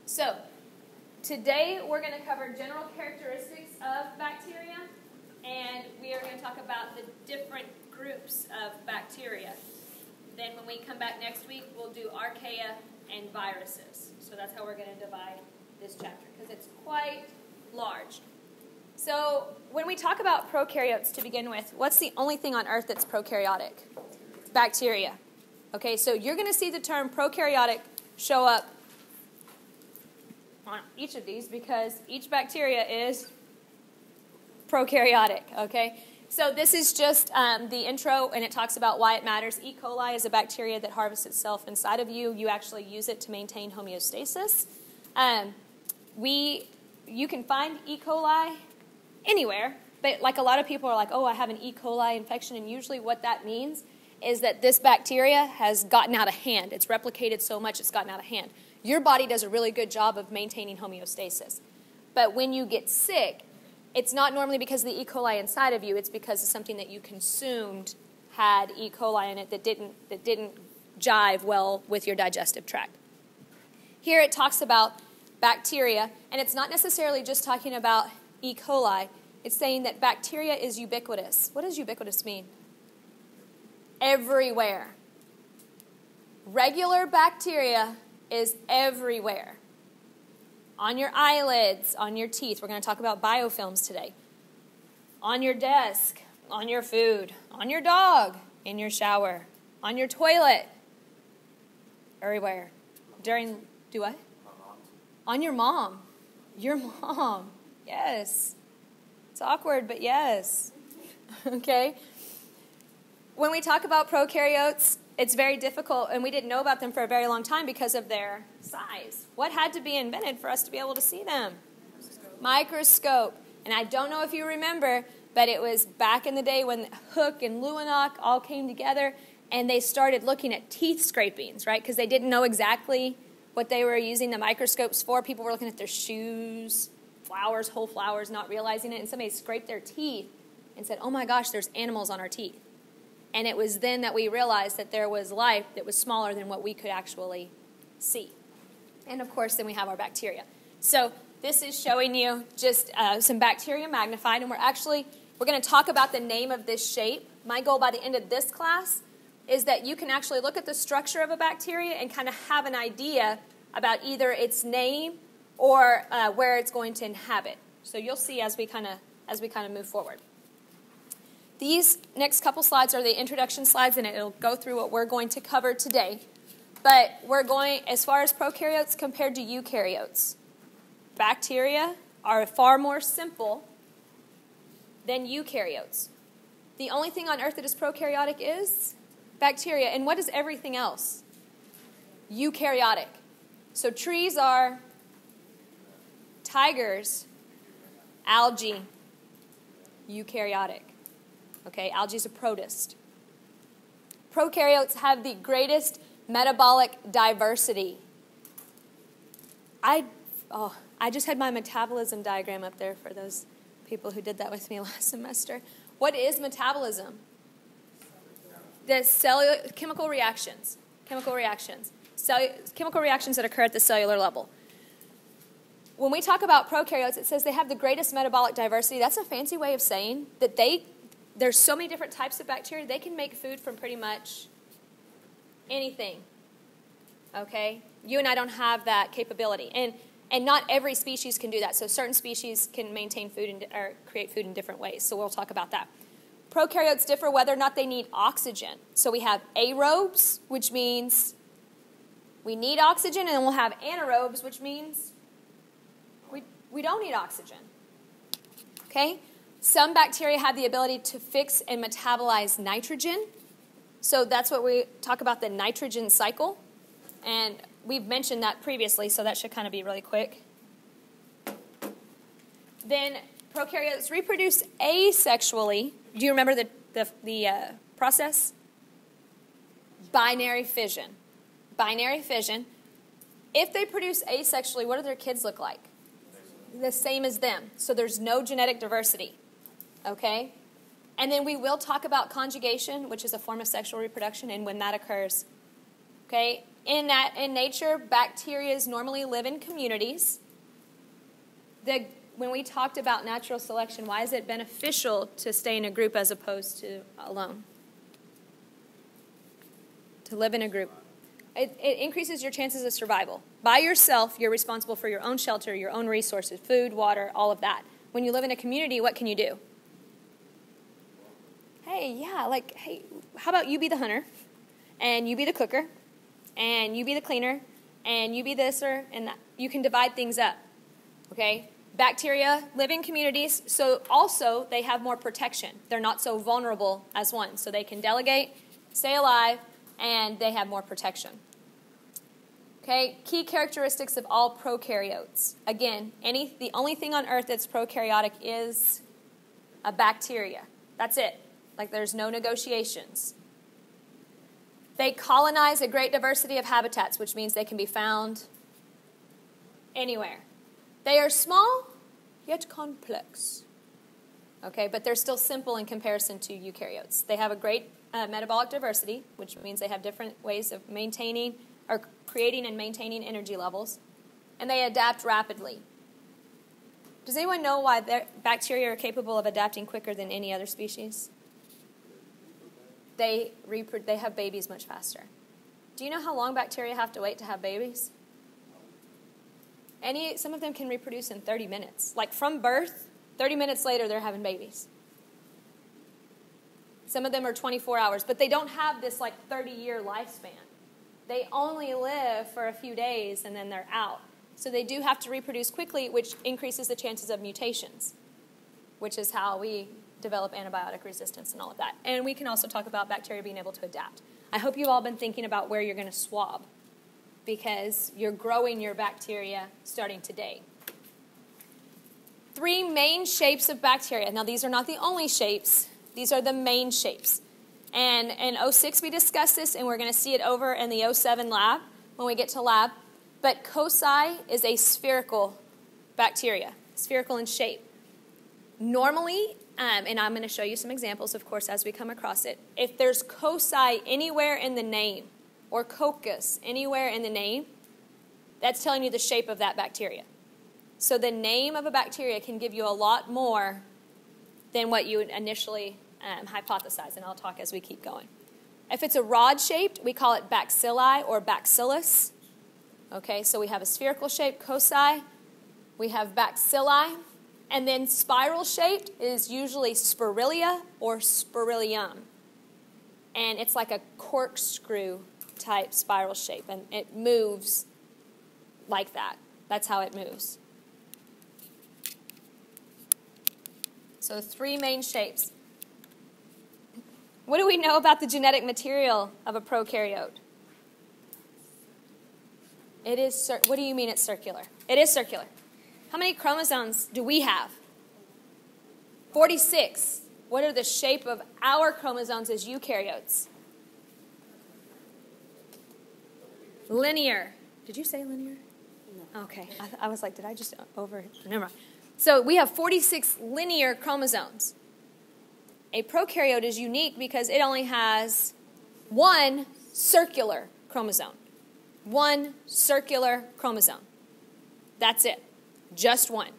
So, today we're going to cover general characteristics of bacteria, and we are going to talk about the different groups of bacteria. Then when we come back next week, we'll do Archaea and viruses. So that's how we're going to divide this chapter, because it's quite large. So when we talk about prokaryotes to begin with, what's the only thing on Earth that's prokaryotic? Bacteria. Okay, so you're going to see the term prokaryotic show up on each of these because each bacteria is prokaryotic, okay? So this is just the intro, and it talks about why it matters. E. coli is a bacteria that harvests itself inside of you. You actually use it to maintain homeostasis. You can find E. coli anywhere, but like a lot of people are like, oh, I have an E. coli infection, and usually what that means is that this bacteria has gotten out of hand. It's replicated so much it's gotten out of hand. Your body does a really good job of maintaining homeostasis. But when you get sick, it's not normally because of the E. coli inside of you. It's because of something that you consumed had E. coli in it that didn't jive well with your digestive tract. Here it talks about bacteria, and it's not necessarily just talking about E. coli. It's saying that bacteria is ubiquitous. What does ubiquitous mean? Everywhere. Regular bacteria is everywhere. On your eyelids, on your teeth. We're going to talk about biofilms today. On your desk, on your food, on your dog, in your shower, on your toilet. Everywhere. Do what? On your mom. Your mom. Yes. It's awkward, but yes. Okay? When we talk about prokaryotes, it's very difficult, and we didn't know about them for a very long time because of their size. What had to be invented for us to be able to see them? Microscope. And I don't know if you remember, but it was back in the day when Hooke and Leeuwenhoek all came together, and they started looking at teeth scrapings, right? Because they didn't know exactly what they were using the microscopes for. People were looking at their shoes, flowers, whole flowers, not realizing it, and somebody scraped their teeth and said, oh my gosh, there's animals on our teeth. And it was then that we realized that there was life that was smaller than what we could actually see. And of course, then we have our bacteria. So this is showing you just some bacteria magnified, and we're going to talk about the name of this shape. My goal by the end of this class is that you can actually look at the structure of a bacteria and kind of have an idea about either its name or where it's going to inhabit. So you'll see as we kind of move forward. These next couple slides are the introduction slides, and it'll go through what we're going to cover today. But we're going, as far as prokaryotes compared to eukaryotes, bacteria are far more simple than eukaryotes. The only thing on Earth that is prokaryotic is bacteria. And what is everything else? Eukaryotic. So trees are tigers, algae, eukaryotic. Okay, algae is a protist. Prokaryotes have the greatest metabolic diversity. I just had my metabolism diagram up there for those people who did that with me last semester. What is metabolism? The chemical reactions that occur at the cellular level. When we talk about prokaryotes, it says they have the greatest metabolic diversity. That's a fancy way of saying that there's so many different types of bacteria, they can make food from pretty much anything. Okay? You and I don't have that capability. And not every species can do that. So certain species can maintain food or create food in different ways. So we'll talk about that. Prokaryotes differ whether or not they need oxygen. So we have aerobes, which means we need oxygen, and then we'll have anaerobes, which means we don't need oxygen. Okay? Some bacteria have the ability to fix and metabolize nitrogen. So that's what we talk about, the nitrogen cycle. And we've mentioned that previously, so that should kind of be really quick. Then prokaryotes reproduce asexually. Do you remember the process? Binary fission. Binary fission. If they produce asexually, what do their kids look like? The same as them. So there's no genetic diversity. Okay? And then we will talk about conjugation, which is a form of sexual reproduction, and when that occurs. Okay? In nature, bacteria normally live in communities. When we talked about natural selection, why is it beneficial to stay in a group as opposed to alone? To live in a group. It increases your chances of survival. By yourself, you're responsible for your own shelter, your own resources, food, water, all of that. When you live in a community, what can you do? Hey, how about you be the hunter, and you be the cooker, and you be the cleaner, and you be this and that. You can divide things up, okay? Bacteria live in communities, so also they have more protection. They're not so vulnerable as one, so they can delegate, stay alive, and they have more protection. Okay, key characteristics of all prokaryotes. Again, the only thing on Earth that's prokaryotic is a bacteria. That's it. Like, there's no negotiations. They colonize a great diversity of habitats, which means they can be found anywhere. They are small, yet complex. Okay, but they're still simple in comparison to eukaryotes. They have a great metabolic diversity, which means they have different ways of maintaining or creating and maintaining energy levels. And they adapt rapidly. Does anyone know why bacteria are capable of adapting quicker than any other species? They have babies much faster. Do you know how long bacteria have to wait to have babies? Some of them can reproduce in 30 minutes. Like, from birth, 30 minutes later, they're having babies. Some of them are 24 hours, but they don't have this, 30-year lifespan. They only live for a few days, and then they're out. So they do have to reproduce quickly, which increases the chances of mutations, which is how we develop antibiotic resistance and all of that. And we can also talk about bacteria being able to adapt. I hope you've all been thinking about where you're going to swab, because you're growing your bacteria starting today. 3 main shapes of bacteria. Now, these are not the only shapes. These are the main shapes. And in 06 we discussed this, and we're going to see it over in the 07 lab when we get to lab. But Cosi is a spherical bacteria, spherical in shape. Normally, and I'm going to show you some examples, of course, as we come across it. If there's Cosi anywhere in the name, or coccus anywhere in the name, that's telling you the shape of that bacteria. So the name of a bacteria can give you a lot more than what you initially hypothesize, and I'll talk as we keep going. If it's a rod-shaped, we call it bacilli or bacillus. Okay, so we have a spherical shape, Cosi. We have bacilli. And then spiral-shaped is usually Spirilia or Spirilium. And it's like a corkscrew-type spiral shape, and it moves like that. That's how it moves. So 3 main shapes. What do we know about the genetic material of a prokaryote? It is. What do you mean it's circular? It is circular. How many chromosomes do we have? 46. What are the shape of our chromosomes as eukaryotes? Linear. Did you say linear? No. Okay. I was like, did I just never mind. So we have 46 linear chromosomes. A prokaryote is unique because it only has 1 circular chromosome. 1 circular chromosome. That's it. Just 1.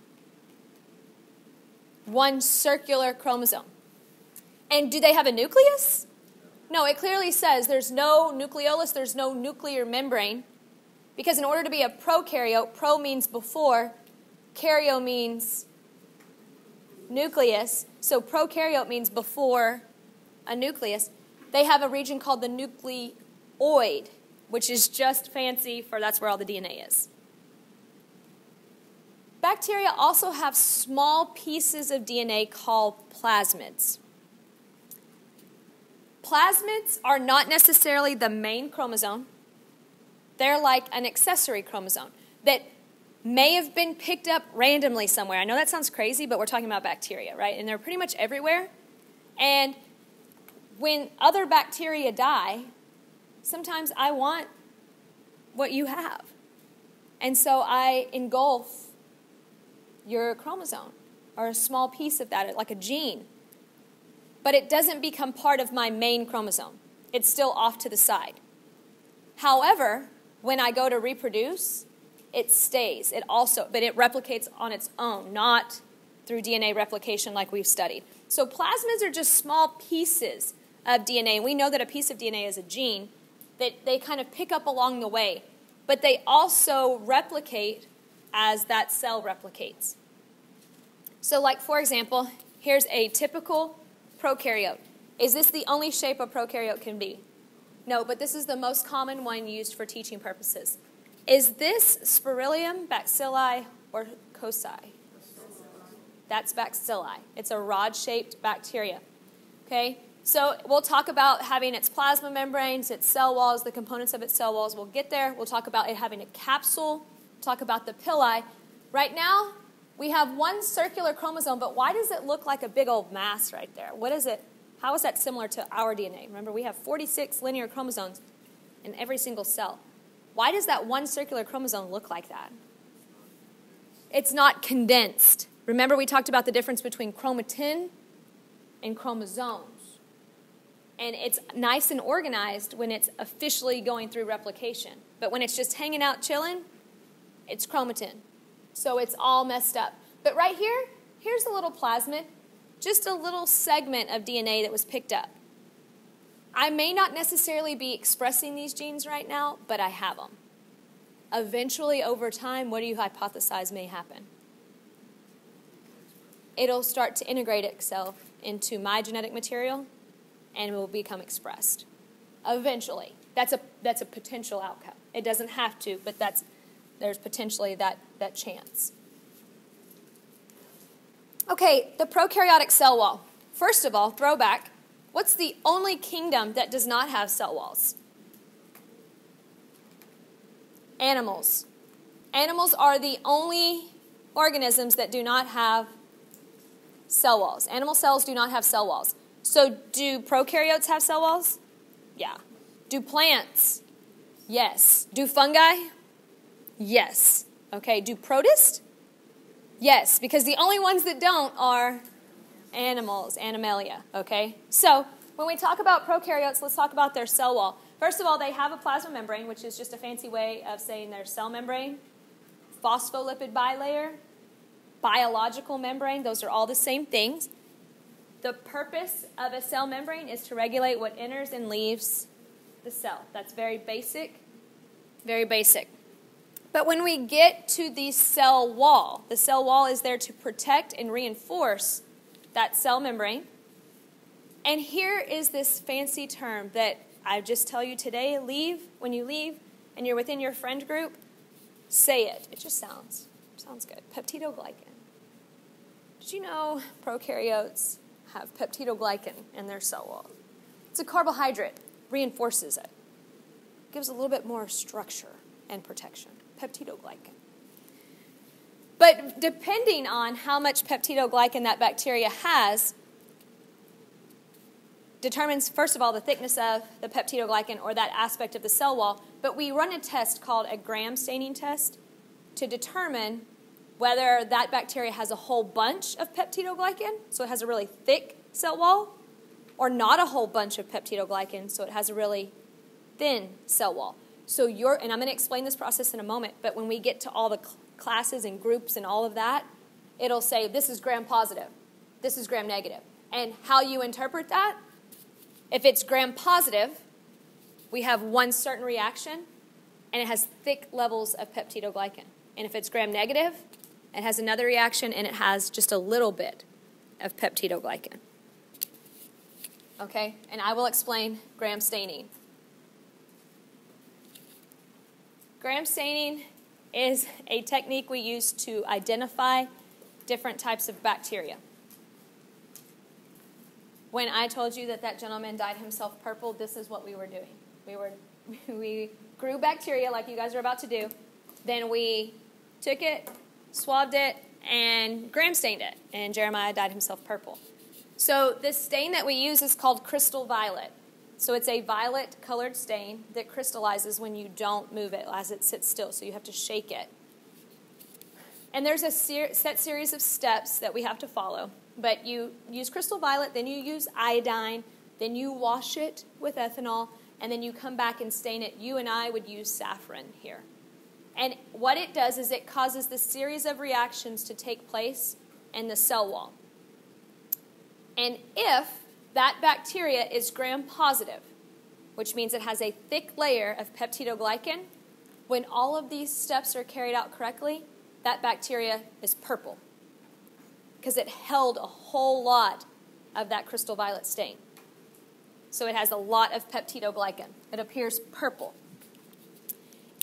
1 circular chromosome. And do they have a nucleus? No, it clearly says there's no nucleolus, there's no nuclear membrane. Because in order to be a prokaryote, pro means before, karyo means nucleus. So prokaryote means before a nucleus. They have a region called the nucleoid, which is just fancy for that's where all the DNA is. Bacteria also have small pieces of DNA called plasmids. Plasmids are not necessarily the main chromosome. They're like an accessory chromosome that may have been picked up randomly somewhere. I know that sounds crazy, but we're talking about bacteria, right? And they're pretty much everywhere. And when other bacteria die, sometimes I want what you have. And so I engulf your chromosome or a small piece of that, like a gene. But it doesn't become part of my main chromosome. It's still off to the side. However, when I go to reproduce, it stays. But it replicates on its own, not through DNA replication like we've studied. So plasmids are just small pieces of DNA. We know that a piece of DNA is a gene that they kind of pick up along the way, but they also replicate as that cell replicates. So like, for example, here's a typical prokaryote. Is this the only shape a prokaryote can be? No, but this is the most common one used for teaching purposes. Is this Spirillum, bacilli, or cocci? That's bacilli. It's a rod-shaped bacteria. Okay? So we'll talk about having its plasma membranes, its cell walls, the components of its cell walls. We'll get there. We'll talk about it having a capsule. Talk about the pili. Right now, we have one circular chromosome, but why does it look like a big old mass right there? What is it? How is that similar to our DNA? Remember, we have 46 linear chromosomes in every single cell. Why does that one circular chromosome look like that? It's not condensed. Remember, we talked about the difference between chromatin and chromosomes. And it's nice and organized when it's officially going through replication. But when it's just hanging out chilling, it's chromatin. So it's all messed up. But right here, here's a little plasmid, just a little segment of DNA that was picked up. I may not necessarily be expressing these genes right now, but I have them. Eventually, over time, what do you hypothesize may happen? It'll start to integrate itself into my genetic material and will become expressed. Eventually. That's a potential outcome. It doesn't have to, but there's potentially that chance. Okay, the prokaryotic cell wall. First of all, throwback, what's the only kingdom that does not have cell walls? Animals. Animals are the only organisms that do not have cell walls. Animal cells do not have cell walls. So do prokaryotes have cell walls? Yeah. Do plants? Yes. Do fungi? Yes. Okay, do protists? Yes, because the only ones that don't are animals, Animalia, okay? So when we talk about prokaryotes, let's talk about their cell wall. First of all, they have a plasma membrane, which is just a fancy way of saying their cell membrane, phospholipid bilayer, biological membrane, those are all the same things. The purpose of a cell membrane is to regulate what enters and leaves the cell. That's very basic, very basic. But when we get to the cell wall is there to protect and reinforce that cell membrane. And here is this fancy term that I just tell you today, when you leave and you're within your friend group, say it. It just sounds good. Peptidoglycan. Did you know prokaryotes have peptidoglycan in their cell wall? It's a carbohydrate, reinforces it. Gives a little bit more structure and protection. Peptidoglycan. But depending on how much peptidoglycan that bacteria has, determines, first of all, the thickness of the peptidoglycan or that aspect of the cell wall. But we run a test called a Gram staining test to determine whether that bacteria has a whole bunch of peptidoglycan, so it has a really thick cell wall, or not a whole bunch of peptidoglycan, so it has a really thin cell wall. So and I'm going to explain this process in a moment, but when we get to all the classes and groups and all of that, it'll say this is gram-positive, this is gram-negative. And how you interpret that, if it's gram-positive, we have one certain reaction, and it has thick levels of peptidoglycan. And if it's gram-negative, it has another reaction, and it has just a little bit of peptidoglycan. Okay? And I will explain Gram staining. Gram staining is a technique we use to identify different types of bacteria. When I told you that gentleman dyed himself purple, this is what we were doing. We grew bacteria like you guys are about to do. Then we took it, swabbed it, and gram stained it. And Jeremiah dyed himself purple. So this stain that we use is called crystal violet. So it's a violet-colored stain that crystallizes when you don't move it as it sits still. So you have to shake it. And there's a set series of steps that we have to follow. But you use crystal violet, then you use iodine, then you wash it with ethanol, and then you come back and stain it. You and I would use saffron here. And what it does is it causes this series of reactions to take place in the cell wall. And if that bacteria is gram-positive, which means it has a thick layer of peptidoglycan, when all of these steps are carried out correctly, that bacteria is purple because it held a whole lot of that crystal violet stain. So it has a lot of peptidoglycan. It appears purple.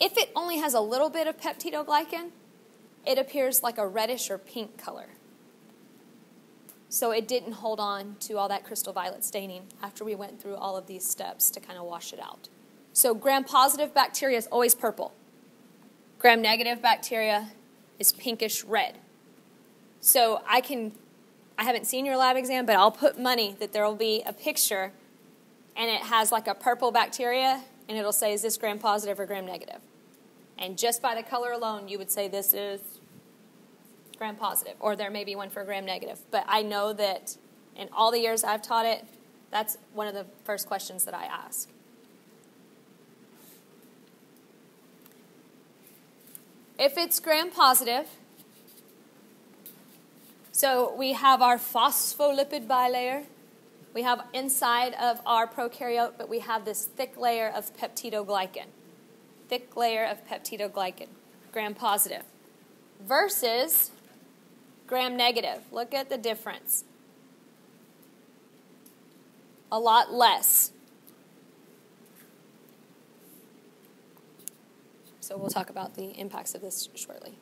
If it only has a little bit of peptidoglycan, it appears like a reddish or pink color. So it didn't hold on to all that crystal violet staining after we went through all of these steps to kind of wash it out. So gram-positive bacteria is always purple. Gram-negative bacteria is pinkish red. So I haven't seen your lab exam, but I'll put money that there will be a picture and it has like a purple bacteria and it'll say, is this gram-positive or gram-negative? And just by the color alone, you would say this is gram-positive, or there may be one for gram-negative. But I know that in all the years I've taught it, that's one of the first questions that I ask. If it's gram-positive, so we have our phospholipid bilayer. We have inside of our prokaryote, but we have this thick layer of peptidoglycan. Thick layer of peptidoglycan, gram-positive. Versus gram-negative. Look at the difference. A lot less. So we'll talk about the impacts of this shortly.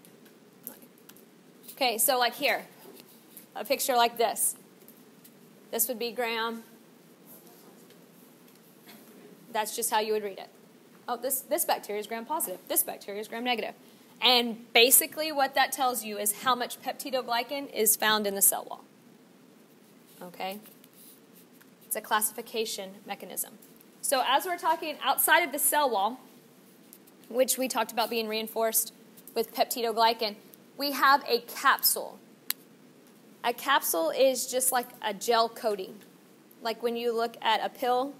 Okay, so like here, a picture like this. This would be gram. That's just how you would read it. Oh, this bacteria is gram-positive. This bacteria is gram-negative. And basically what that tells you is how much peptidoglycan is found in the cell wall. Okay? It's a classification mechanism. So as we're talking outside of the cell wall, which we talked about being reinforced with peptidoglycan, we have a capsule. A capsule is just like a gel coating. Like when you look at a pill,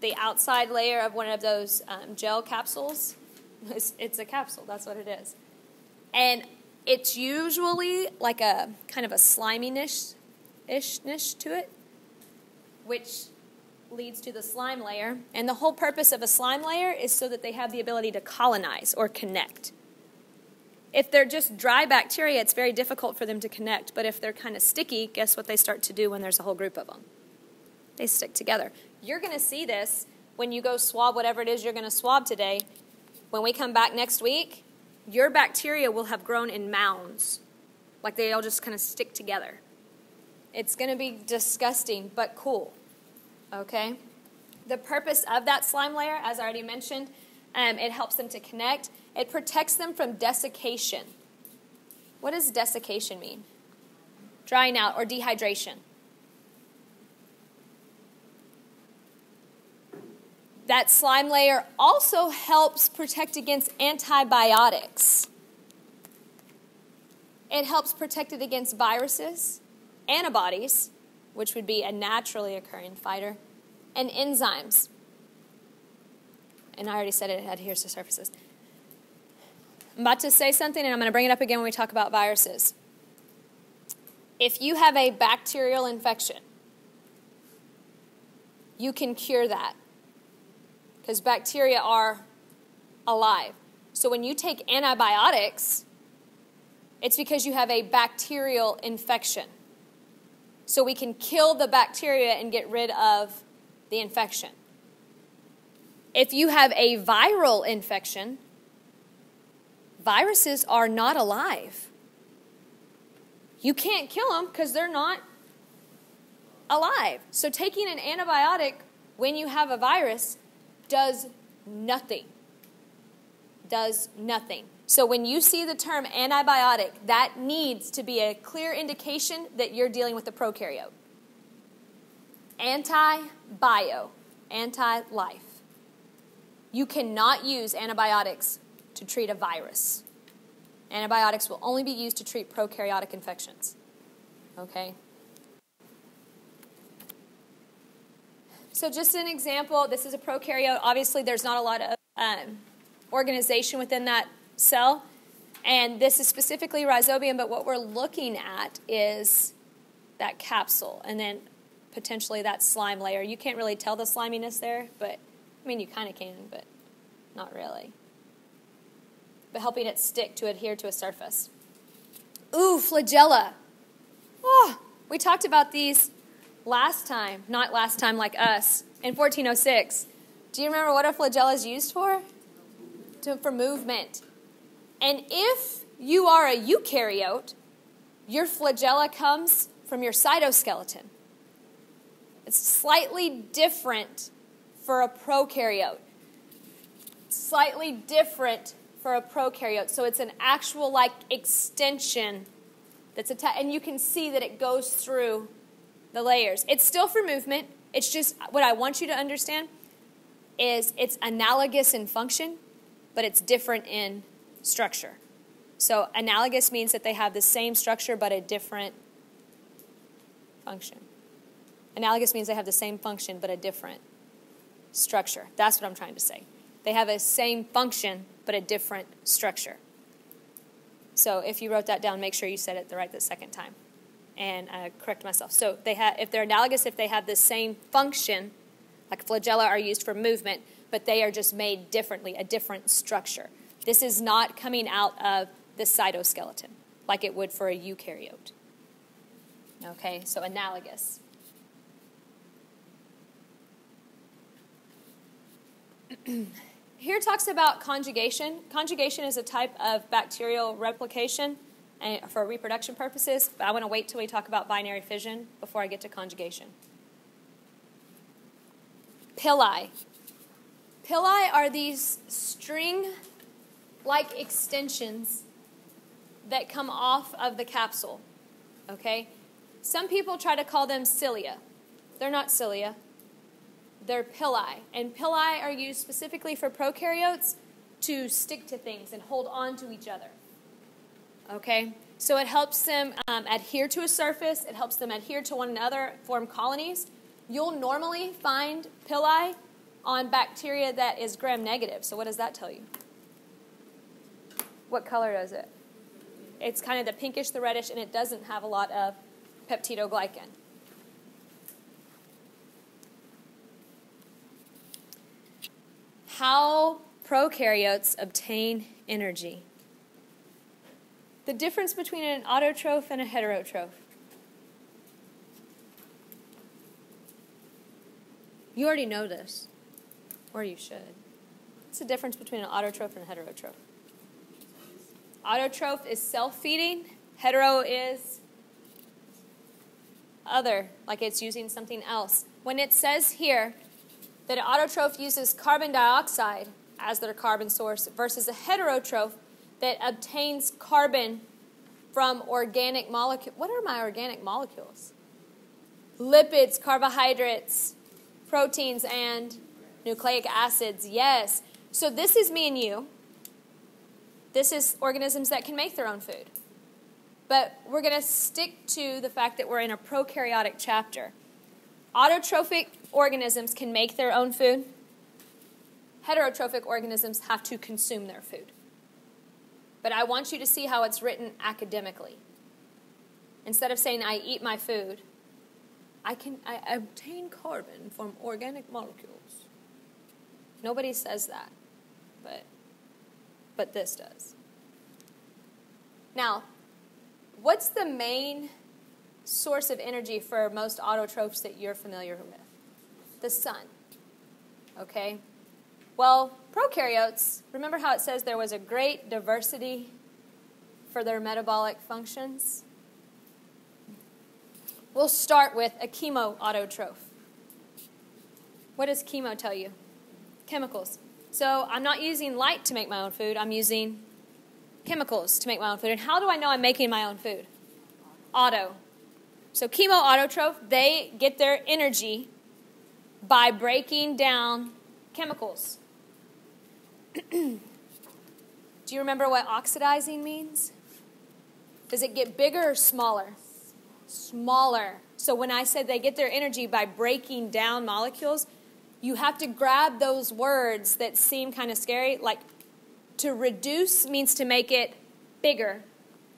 the outside layer of one of those gel capsules, it's a capsule. That's what it is. And it's usually like a kind of a sliminess to it, which leads to the slime layer. And the whole purpose of a slime layer is so that they have the ability to colonize or connect. If they're just dry bacteria, it's very difficult for them to connect. But if they're kind of sticky, guess what they start to do when there's a whole group of them? They stick together. You're going to see this when you go swab whatever it is you're going to swab today. When we come back next week, your bacteria will have grown in mounds. Like they all just kind of stick together. It's going to be disgusting, but cool. Okay? The purpose of that slime layer, as I already mentioned, it helps them to connect. It protects them from desiccation. What does desiccation mean? Drying out or dehydration. That slime layer also helps protect against antibiotics. It helps protect it against viruses, antibodies, which would be a naturally occurring fighter, and enzymes. And I already said it adheres to surfaces. I'm about to say something, and I'm going to bring it up again when we talk about viruses. If you have a bacterial infection, you can cure that. Because bacteria are alive. So when you take antibiotics, it's because you have a bacterial infection. So we can kill the bacteria and get rid of the infection. If you have a viral infection, viruses are not alive. You can't kill them because they're not alive. So taking an antibiotic when you have a virus does nothing. Does nothing. So when you see the term antibiotic, that needs to be a clear indication that you're dealing with a prokaryote. Anti-bio, anti-life. You cannot use antibiotics to treat a virus. Antibiotics will only be used to treat prokaryotic infections. Okay? So just an example, this is a prokaryote. Obviously, there's not a lot of organization within that cell. And this is specifically rhizobium, but what we're looking at is that capsule and then potentially that slime layer. You can't really tell the sliminess there, but, I mean, you kind of can, but not really. But helping it stick to adhere to a surface. Ooh, flagella. Oh, we talked about these last time, not last time like us, in 1406. Do you remember what a flagella is used for? For movement. And if you are a eukaryote, your flagella comes from your cytoskeleton. It's slightly different for a prokaryote. Slightly different for a prokaryote. So it's an actual like extension that's attached, and you can see that it goes through the layers. It's still for movement. It's just what I want you to understand is it's analogous in function, but it's different in structure. So analogous means that they have the same structure but a different function. Analogous means they have the same function but a different structure. That's what I'm trying to say. They have a same function but a different structure. So if you wrote that down, make sure you said it right the second time. And correct myself. So if they're analogous, if they have the same function, like flagella are used for movement, but they are just made differently, a different structure. This is not coming out of the cytoskeleton like it would for a eukaryote. Okay, so analogous. Here it talks about conjugation. Conjugation is a type of bacterial replication for reproduction purposes, but I want to wait till we talk about binary fission before I get to conjugation. Pili. Pili are these string-like extensions that come off of the capsule, okay? Some people try to call them cilia. They're not cilia. They're pili. And pili are used specifically for prokaryotes to stick to things and hold on to each other, okay? So it helps them adhere to a surface. It helps them adhere to one another, form colonies. You'll normally find pili on bacteria that is gram-negative. So what does that tell you? What color is it? It's kind of the pinkish, the reddish, and it doesn't have a lot of peptidoglycan. How prokaryotes obtain energy. The difference between an autotroph and a heterotroph. You already know this, or you should. What's the difference between an autotroph and a heterotroph? Autotroph is self-feeding. Hetero is other, like it's using something else. When it says here that an autotroph uses carbon dioxide as their carbon source versus a heterotroph that obtains carbon from organic molecules. What are my organic molecules? Lipids, carbohydrates, proteins, and nucleic acids. Yes. So this is me and you. This is organisms that can make their own food. But we're going to stick to the fact that we're in a prokaryotic chapter. Autotrophic organisms can make their own food. Heterotrophic organisms have to consume their food. But I want you to see how it's written academically. Instead of saying, I eat my food, I obtain carbon from organic molecules. Nobody says that, but this does. Now, what's the main source of energy for most autotrophs that you're familiar with? The sun. Okay? Well, prokaryotes, remember how it says there was a great diversity for their metabolic functions? We'll start with a chemoautotroph. What does chemo tell you? Chemicals. So I'm not using light to make my own food. I'm using chemicals to make my own food. And how do I know I'm making my own food? Auto. So chemoautotroph, they get their energy by breaking down chemicals. Do you remember what oxidizing means? Does it get bigger or smaller? smaller. So when I said they get their energy by breaking down molecules, you have to grab those words that seem kind of scary. Like to reduce means to make it bigger.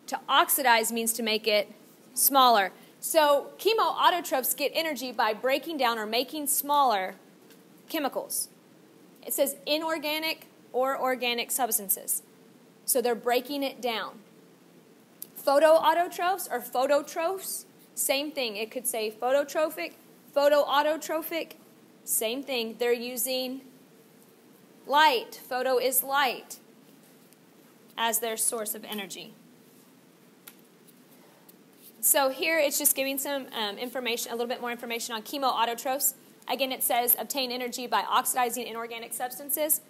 To oxidize means to make it smaller. So chemoautotrophs get energy by breaking down or making smaller chemicals. It says inorganic or organic substances. So they're breaking it down. Photoautotrophs or phototrophs, same thing. It could say phototrophic, photoautotrophic, same thing. They're using light. Photo is light as their source of energy. So here it's just giving some information, a little bit more information on chemoautotrophs. Again, it says obtain energy by oxidizing inorganic substances.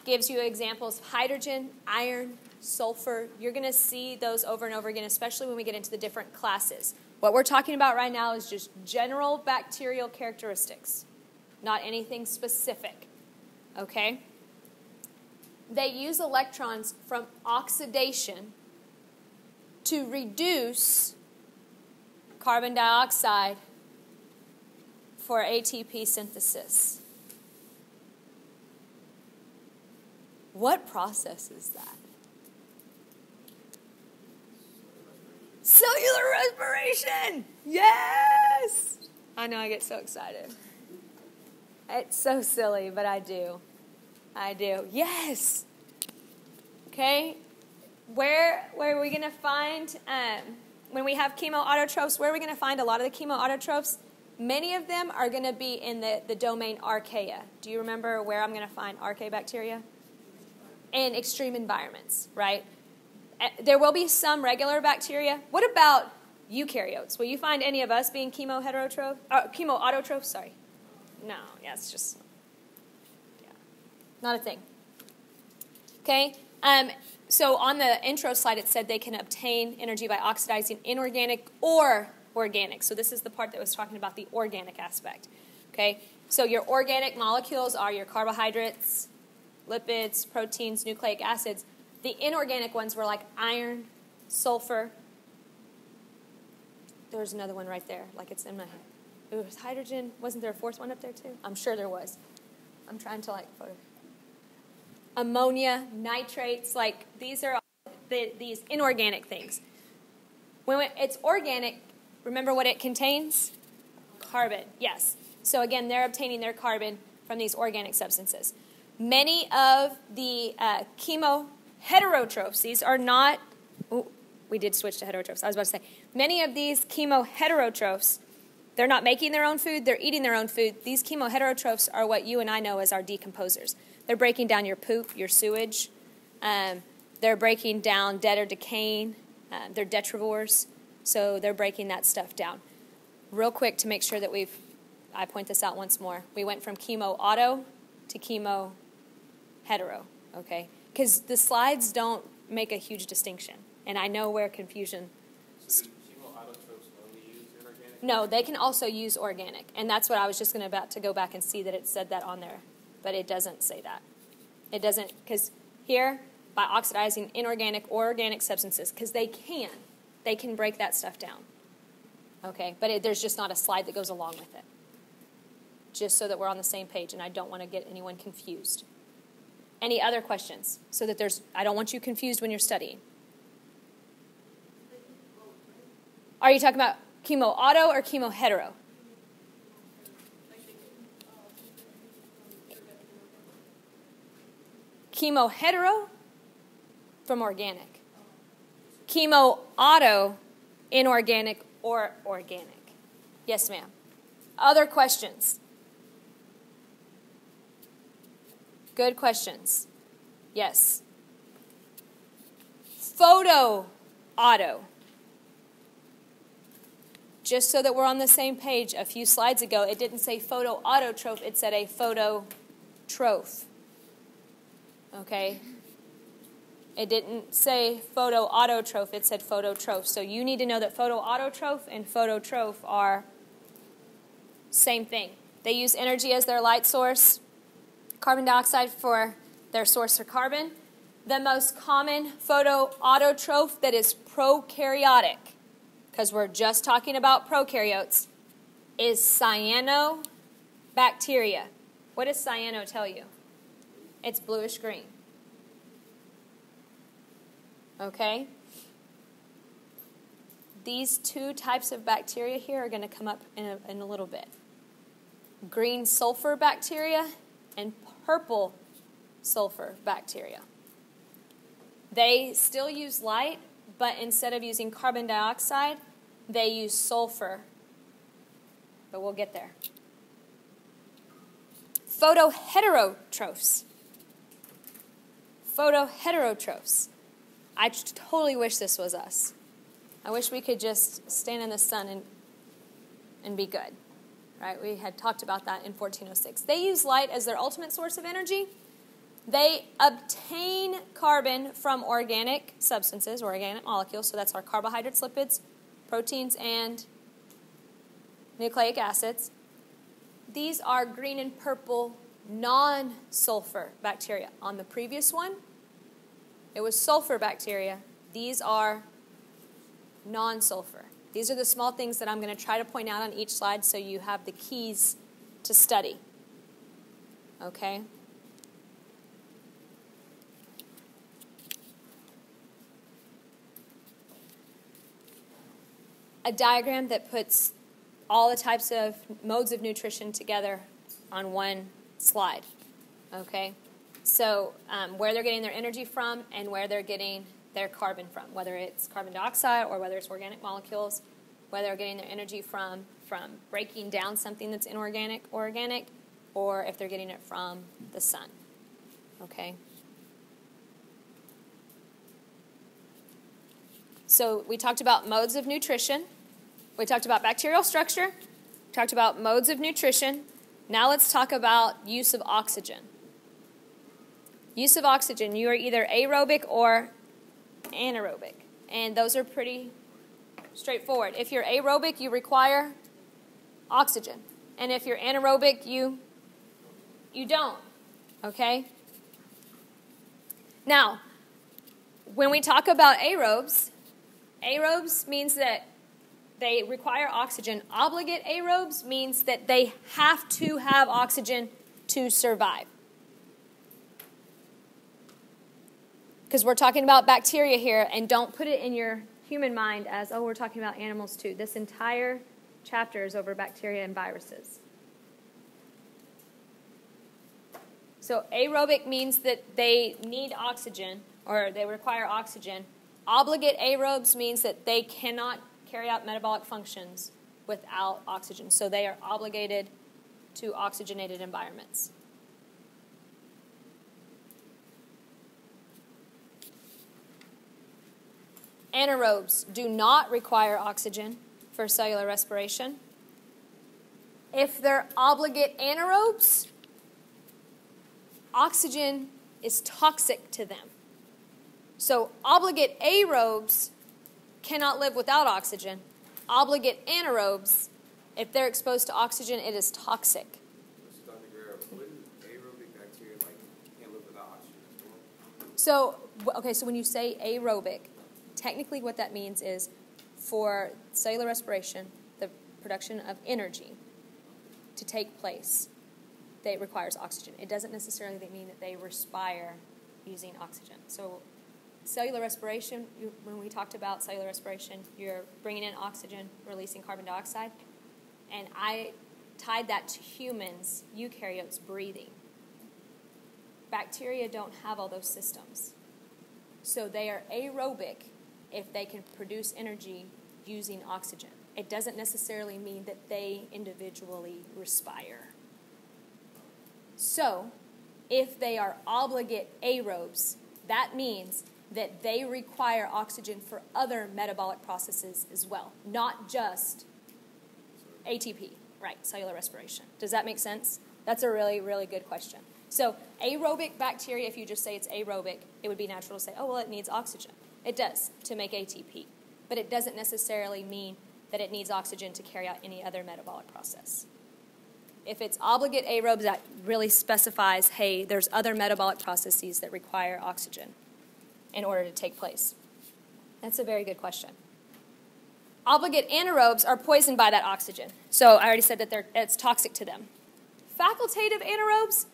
Gives you examples of hydrogen, iron, sulfur. You're going to see those over and over again, especially when we get into the different classes. What we're talking about right now is just general bacterial characteristics, not anything specific. Okay? They use electrons from oxidation to reduce carbon dioxide for ATP synthesis. What process is that? Cellular respiration! Yes! I know, I get so excited. It's so silly, but I do. Yes! Okay? Where are we going to find, when we have chemoautotrophs, where are we going to find a lot of the chemoautotrophs? Many of them are going to be in the domain Archaea. Do you remember where I'm going to find Archaea bacteria? In extreme environments, right? There will be some regular bacteria. What about eukaryotes? Will you find any of us being chemoautotrophs? Sorry. No, yeah, it's just, yeah, not a thing. Okay? So on the intro slide, it said they can obtain energy by oxidizing inorganic or organic. So this is the part that was talking about the organic aspect. Okay? So your organic molecules are your carbohydrates, lipids, proteins, nucleic acids. The inorganic ones were like iron, sulfur. There's another one right there, like it's in my head. It was hydrogen. Wasn't there a fourth one up there too? I'm sure there was. I'm trying to photo. Ammonia, nitrates, these are these inorganic things. When it's organic, remember what it contains? Carbon, yes. So again, they're obtaining their carbon from these organic substances. Many of the chemoheterotrophs, these are not, we did switch to heterotrophs. I was about to say, many of these chemoheterotrophs, they're not making their own food, they're eating their own food. These chemoheterotrophs are what you and I know as our decomposers. They're breaking down your poop, your sewage. They're breaking down dead or decaying. They're detrivores, so they're breaking that stuff down. Real quick to make sure that I point this out once more. We went from chemoauto to chemohetero, okay? Because the slides don't make a huge distinction, and I know where confusion. So do chemoautotrophs only use inorganic? No, they can also use organic, and that's what I was just about to go back and see that it said that on there, but it doesn't say that. It doesn't, because here, by oxidizing inorganic or organic substances, because they can break that stuff down, okay? But there's just not a slide that goes along with it, just so that we're on the same page, and I don't want to get anyone confused. Any other questions? So that I don't want you confused when you're studying. Are you talking about chemoauto or chemohetero? Chemohetero from organic. Chemoauto, inorganic or organic. Yes, ma'am. Other questions? Good questions. Yes. Photoauto. Just so that we're on the same page, a few slides ago, it didn't say photoautotroph, it said a phototroph. Okay? It didn't say photoautotroph, it said phototroph. So you need to know that photoautotroph and phototroph are same thing. They use energy as their light source, carbon dioxide for their source of carbon. The most common photoautotroph that is prokaryotic because we're just talking about prokaryotes, is cyanobacteria. What does cyano tell you? It's bluish green. Okay? These two types of bacteria here are going to come up in a little bit. Green sulfur bacteria and purple sulfur bacteria. They still use light, but instead of using carbon dioxide, they use sulfur. But we'll get there. Photoheterotrophs. Photoheterotrophs. I totally wish this was us. I wish we could just stand in the sun and be good. Right? We had talked about that in 1406. They use light as their ultimate source of energy. They obtain carbon from organic substances, or organic molecules, so that's our carbohydrates, lipids, proteins, and nucleic acids. These are green and purple non-sulfur bacteria. On the previous one, it was sulfur bacteria. These are non-sulfur. These are the small things that I'm going to try to point out on each slide so you have the keys to study. Okay? A diagram that puts all the types of modes of nutrition together on one slide. Okay? So where they're getting their energy from and where they're getting their carbon from, whether it's carbon dioxide or whether it's organic molecules, whether they're getting their energy from breaking down something that's inorganic or organic, or if they're getting it from the sun. Okay? So we talked about modes of nutrition. We talked about bacterial structure. We talked about modes of nutrition. Now let's talk about use of oxygen. Use of oxygen. You are either aerobic or anaerobic. And those are pretty straightforward. If you're aerobic, you require oxygen. And if you're anaerobic, you don't. Okay? Now, when we talk about aerobes, aerobes means that they require oxygen. Obligate aerobes means that they have to have oxygen to survive. Because we're talking about bacteria here, and don't put it in your human mind as, oh, we're talking about animals too. This entire chapter is over bacteria and viruses. So aerobic means that they need oxygen, or they require oxygen. Obligate aerobes means that they cannot carry out metabolic functions without oxygen. So they are obligated to oxygenated environments. Anaerobes do not require oxygen for cellular respiration. If they're obligate anaerobes, oxygen is toxic to them. So obligate aerobes cannot live without oxygen. Obligate anaerobes, if they're exposed to oxygen, it is toxic. Dr. Guerrero, wouldn't aerobic bacteria can't live without oxygen as well? So when you say aerobic, technically what that means is for cellular respiration, the production of energy to take place, it requires oxygen. It doesn't necessarily mean that they respire using oxygen. So cellular respiration, when we talked about cellular respiration, you're bringing in oxygen, releasing carbon dioxide. And I tied that to humans, eukaryotes, breathing. Bacteria don't have all those systems. So they are aerobic if they can produce energy using oxygen. It doesn't necessarily mean that they individually respire. So if they are obligate aerobes, that means that they require oxygen for other metabolic processes as well, not just ATP, right, cellular respiration. Does that make sense? That's a really, really good question. So aerobic bacteria, if you just say it's aerobic, it would be natural to say, oh, well, it needs oxygen. It does to make ATP, but it doesn't necessarily mean that it needs oxygen to carry out any other metabolic process. If it's obligate aerobes, that really specifies, hey, there's other metabolic processes that require oxygen in order to take place. That's a very good question. Obligate anaerobes are poisoned by that oxygen. So I already said that it's toxic to them. Facultative anaerobes,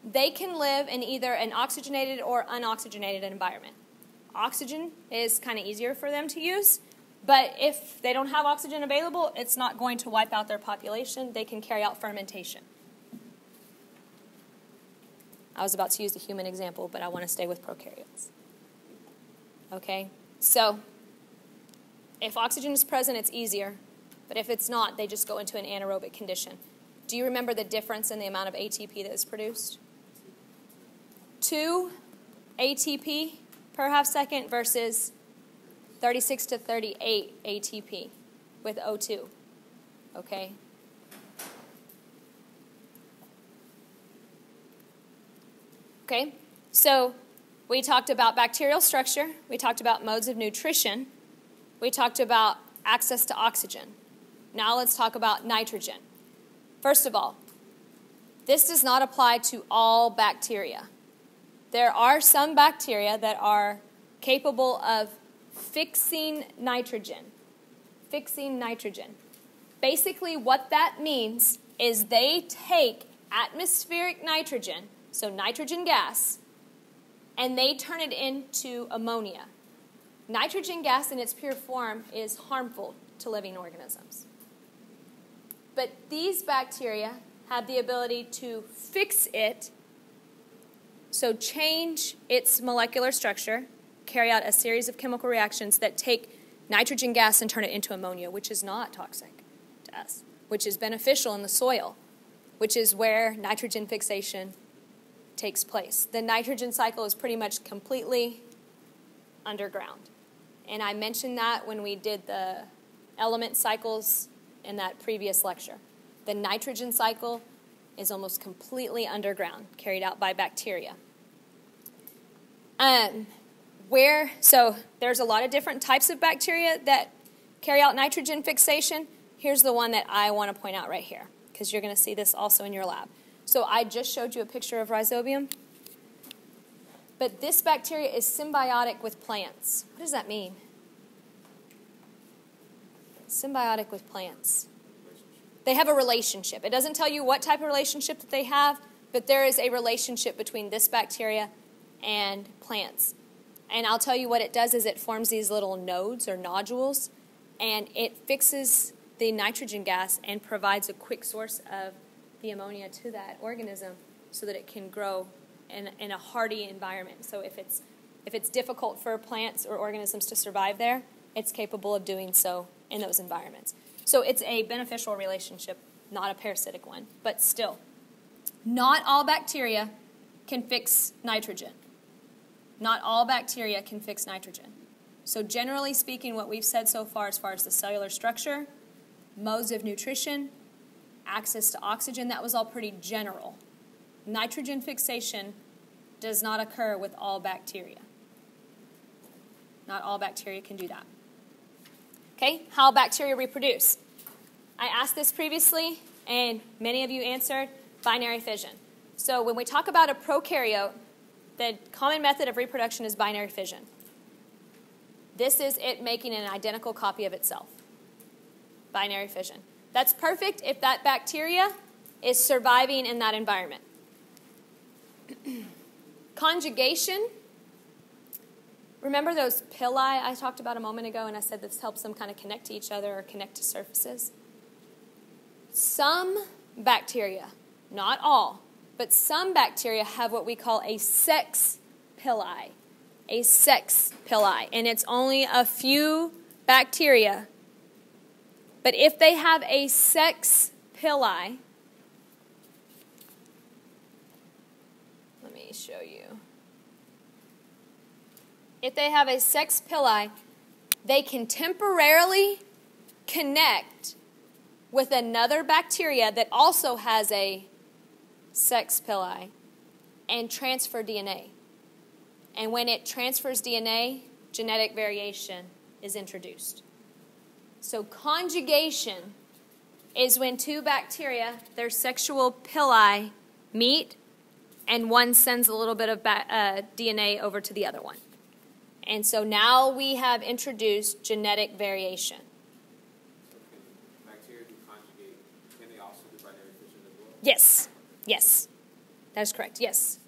they can live in either an oxygenated or unoxygenated environment. Oxygen is kind of easier for them to use, but if they don't have oxygen available, it's not going to wipe out their population. They can carry out fermentation. I was about to use the human example, but I want to stay with prokaryotes. Okay, so if oxygen is present, it's easier, but if it's not, they just go into an anaerobic condition. Do you remember the difference in the amount of ATP that is produced? 2 ATP per half second versus 36 to 38 ATP with O2. Okay? Okay, so we talked about bacterial structure, we talked about modes of nutrition, we talked about access to oxygen. Now let's talk about nitrogen. First of all, this does not apply to all bacteria. There are some bacteria that are capable of fixing nitrogen. Fixing nitrogen. Basically, what that means is they take atmospheric nitrogen, so nitrogen gas, and they turn it into ammonia. Nitrogen gas in its pure form is harmful to living organisms. But these bacteria have the ability to fix it, so change its molecular structure, carry out a series of chemical reactions that take nitrogen gas and turn it into ammonia, which is not toxic to us, which is beneficial in the soil, which is where nitrogen fixation takes place. The nitrogen cycle is pretty much completely underground. And I mentioned that when we did the element cycles in that previous lecture. The nitrogen cycle is almost completely underground, carried out by bacteria. So there's a lot of different types of bacteria that carry out nitrogen fixation. Here's the one that I want to point out right here, because you're going to see this also in your lab. So I just showed you a picture of Rhizobium. But this bacteria is symbiotic with plants. What does that mean? Symbiotic with plants. They have a relationship. It doesn't tell you what type of relationship that they have, but there is a relationship between this bacteria and plants. And I'll tell you what it does is it forms these little nodes or nodules, and it fixes the nitrogen gas and provides a quick source of the ammonia to that organism so that it can grow in a hardy environment. So if it's difficult for plants or organisms to survive there, it's capable of doing so in those environments. So it's a beneficial relationship, not a parasitic one, but still. Not all bacteria can fix nitrogen. Not all bacteria can fix nitrogen. So generally speaking, what we've said so far as the cellular structure, modes of nutrition, access to oxygen, that was all pretty general. Nitrogen fixation does not occur with all bacteria. Not all bacteria can do that. Okay, how bacteria reproduce. I asked this previously, and many of you answered binary fission. So when we talk about a prokaryote, the common method of reproduction is binary fission. This is it making an identical copy of itself. Binary fission. That's perfect if that bacteria is surviving in that environment. Conjugation. Remember those pili I talked about a moment ago, and I said this helps them kind of connect to each other or connect to surfaces? Some bacteria, not all, but some bacteria have what we call a sex pili. A sex pili. And it's only a few bacteria. But if they have a sex pili, let me show you. If they have a sex pili, they can temporarily connect with another bacteria that also has a sex pili and transfer DNA. And when it transfers DNA, genetic variation is introduced. So conjugation is when two bacteria, their sexual pili meet, and one sends a little bit of DNA over to the other one. And so now we have introduced genetic variation. So can bacteria do conjugate? Can they also do binary fission as well? Yes. Yes. That is correct. Yes.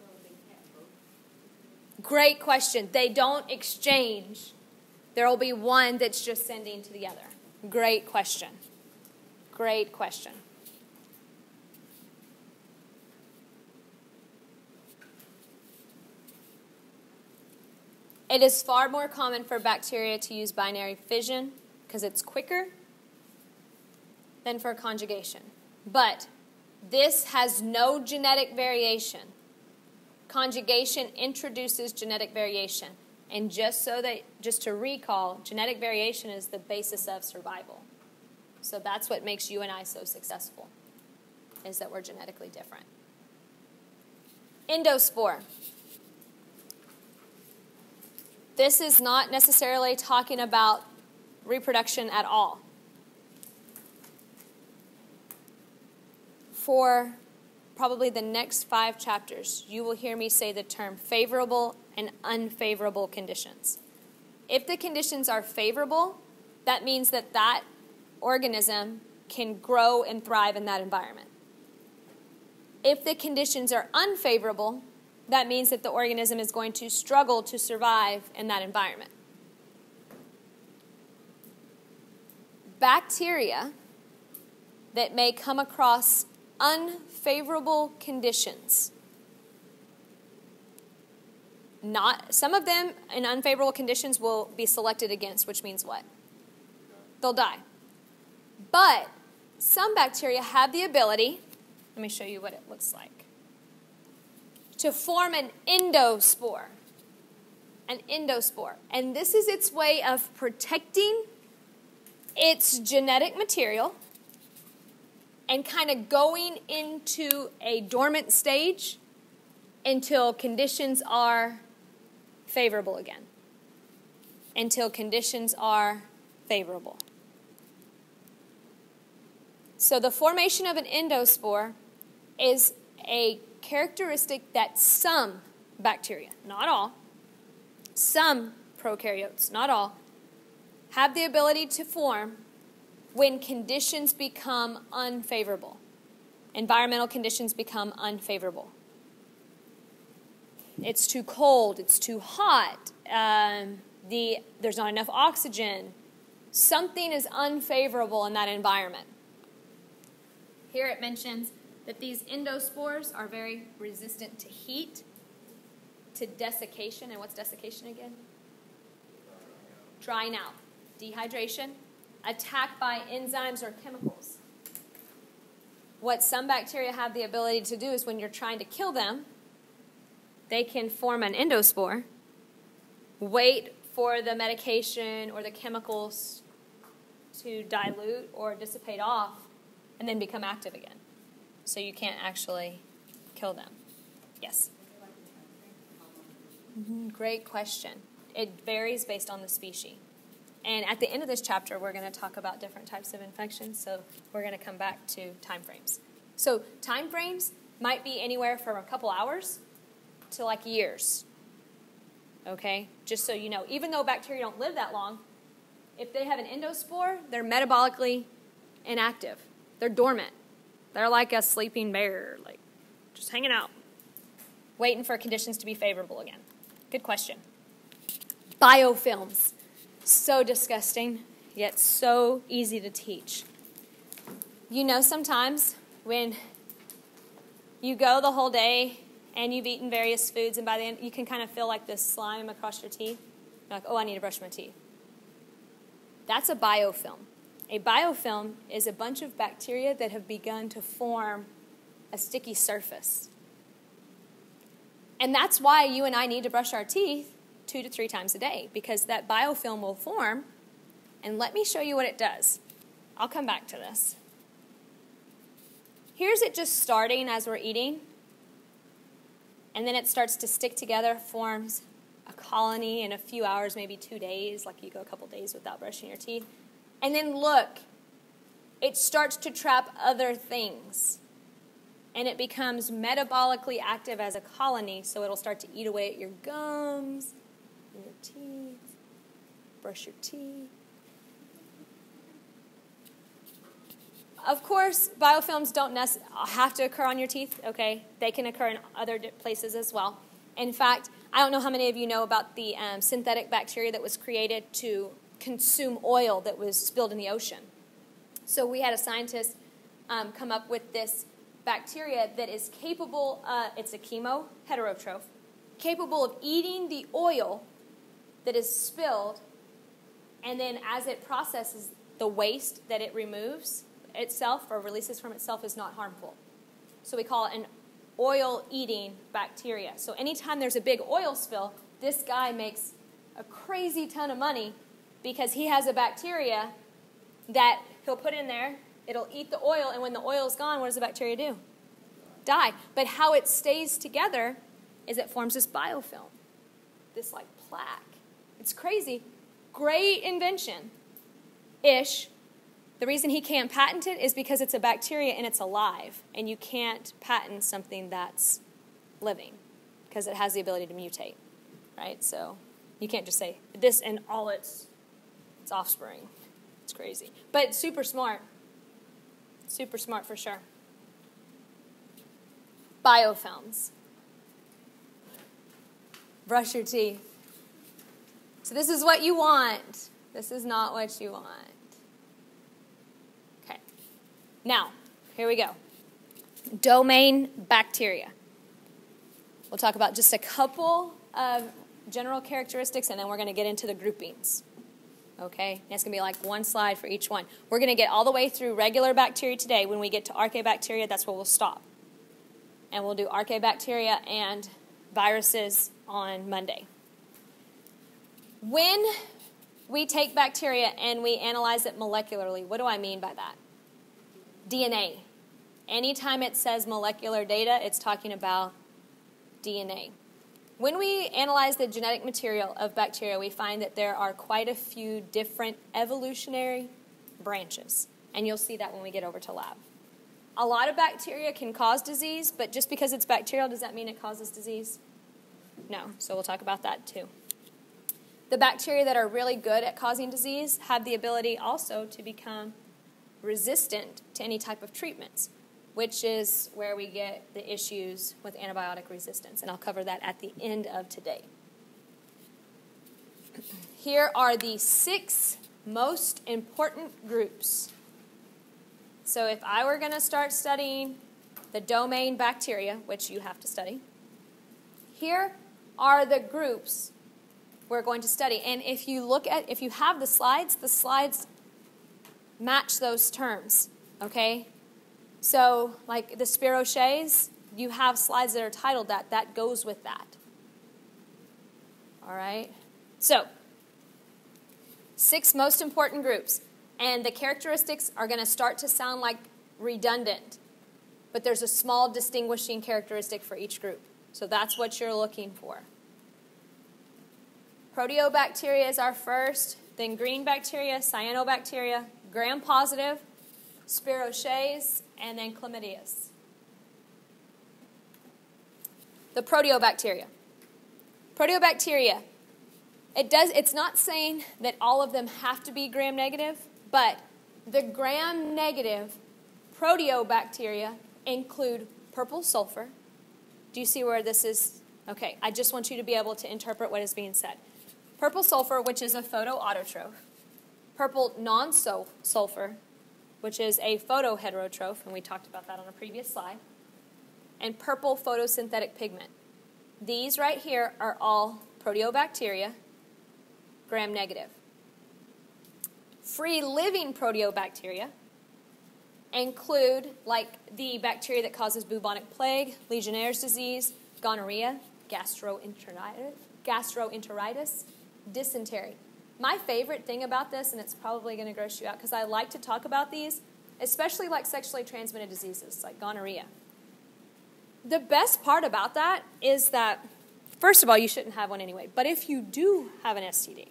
Great question. They don't exchange. There will be one that's just sending to the other. Great question. Great question. It is far more common for bacteria to use binary fission because it's quicker than for conjugation. But this has no genetic variation. Conjugation introduces genetic variation. And just to recall, genetic variation is the basis of survival. So that's what makes you and I so successful, is that we're genetically different. Endospore. This is not necessarily talking about reproduction at all. For probably the next 5 chapters, you will hear me say the term favorable and unfavorable conditions. If the conditions are favorable, that means that that organism can grow and thrive in that environment. If the conditions are unfavorable, that means that the organism is going to struggle to survive in that environment. Bacteria that may come across unfavorable conditions. Some of them in unfavorable conditions will be selected against, which means what? They'll die. But some bacteria have the ability, let me show you what it looks like, to form an endospore. An endospore. And this is its way of protecting its genetic material and kind of going into a dormant stage until conditions are favorable again. Until conditions are favorable. So the formation of an endospore is a characteristic that some bacteria, not all, some prokaryotes, not all, have the ability to form when conditions become unfavorable. Environmental conditions become unfavorable. It's too cold, it's too hot, there's not enough oxygen. Something is unfavorable in that environment. Here it mentions that these endospores are very resistant to heat, to desiccation. And what's desiccation again? Drying out. Dehydration. Attacked by enzymes or chemicals. What some bacteria have the ability to do is when you're trying to kill them, they can form an endospore, wait for the medication or the chemicals to dilute or dissipate off, and then become active again. So you can't actually kill them. Yes? Great question. It varies based on the species. And at the end of this chapter, we're going to talk about different types of infections, so we're going to come back to time frames. So time frames might be anywhere from a couple hours to like years. Okay? Just so you know. Even though bacteria don't live that long, if they have an endospore, they're metabolically inactive. They're dormant. They're like a sleeping bear, like just hanging out, waiting for conditions to be favorable again. Good question. Biofilms. So disgusting, yet so easy to teach. You know, sometimes when you go the whole day and you've eaten various foods, and by the end you can kind of feel like this slime across your teeth. You're like, oh, I need to brush my teeth. That's a biofilm. A biofilm is a bunch of bacteria that have begun to form a sticky surface. And that's why you and I need to brush our teeth 2 to 3 times a day, because that biofilm will form. And let me show you what it does. I'll come back to this. Here's it just starting as we're eating. And then it starts to stick together, forms a colony in a few hours, maybe 2 days, like you go a couple days without brushing your teeth. And then look, it starts to trap other things. And it becomes metabolically active as a colony, so it'll start to eat away at your gums, in your teeth. Brush your teeth. Of course, biofilms don't have to occur on your teeth, okay? They can occur in other places as well. In fact, I don't know how many of you know about the synthetic bacteria that was created to consume oil that was spilled in the ocean. So we had a scientist come up with this bacteria that is capable, it's a chemoautotroph, capable of eating the oil that is spilled, and then as it processes the waste that it removes itself or releases from itself is not harmful. So we call it an oil-eating bacteria. So anytime there's a big oil spill, this guy makes a crazy ton of money because he has a bacteria that he'll put in there, it'll eat the oil, and when the oil is gone, what does the bacteria do? Die. But how it stays together is it forms this biofilm, this like plaque. It's crazy. Great invention-ish. The reason he can't patent it is because it's a bacteria and it's alive, and you can't patent something that's living because it has the ability to mutate, right? So you can't just say this and all its offspring. It's crazy. But super smart. Super smart for sure. Biofilms. Brush your teeth. So this is what you want. This is not what you want. Okay. Now, here we go. Domain bacteria. We'll talk about just a couple of general characteristics, and then we're going to get into the groupings. Okay? And it's going to be like one slide for each one. We're going to get all the way through regular bacteria today. When we get to Archaebacteria, that's where we'll stop. And we'll do Archaebacteria and viruses on Monday. When we take bacteria and we analyze it molecularly, what do I mean by that? DNA. Anytime it says molecular data, it's talking about DNA. When we analyze the genetic material of bacteria, we find that there are quite a few different evolutionary branches. And you'll see that when we get over to lab. A lot of bacteria can cause disease, but just because it's bacterial, does that mean it causes disease? No. So we'll talk about that too. The bacteria that are really good at causing disease have the ability also to become resistant to any type of treatments, which is where we get the issues with antibiotic resistance. And I'll cover that at the end of today. Here are the 6 most important groups. So if I were going to start studying the domain bacteria, which you have to study, here are the groups we're going to study. And if you have the slides match those terms, okay? So, like the Spirochetes, you have slides that are titled that. That goes with that. All right? So, 6 most important groups. And the characteristics are going to start to sound like redundant. But there's a small distinguishing characteristic for each group. So that's what you're looking for. Proteobacteria is our first, then green bacteria, cyanobacteria, gram-positive, Spirochetes, and then Chlamydias. The Proteobacteria. Proteobacteria, it's not saying that all of them have to be gram-negative, but the gram-negative Proteobacteria include purple sulfur. Do you see where this is? Okay, I just want you to be able to interpret what is being said. Purple sulfur, which is a photoautotroph. Purple non-sulfur, which is a photoheterotroph, and we talked about that on a previous slide. And purple photosynthetic pigment. These right here are all Proteobacteria, gram-negative. Free-living Proteobacteria include like the bacteria that causes bubonic plague, Legionnaire's disease, gonorrhea, gastroenteritis, dysentery. My favorite thing about this, and it's probably going to gross you out because I like to talk about these, especially like sexually transmitted diseases like gonorrhea. The best part about that is that, first of all, you shouldn't have one anyway. But if you do have an STD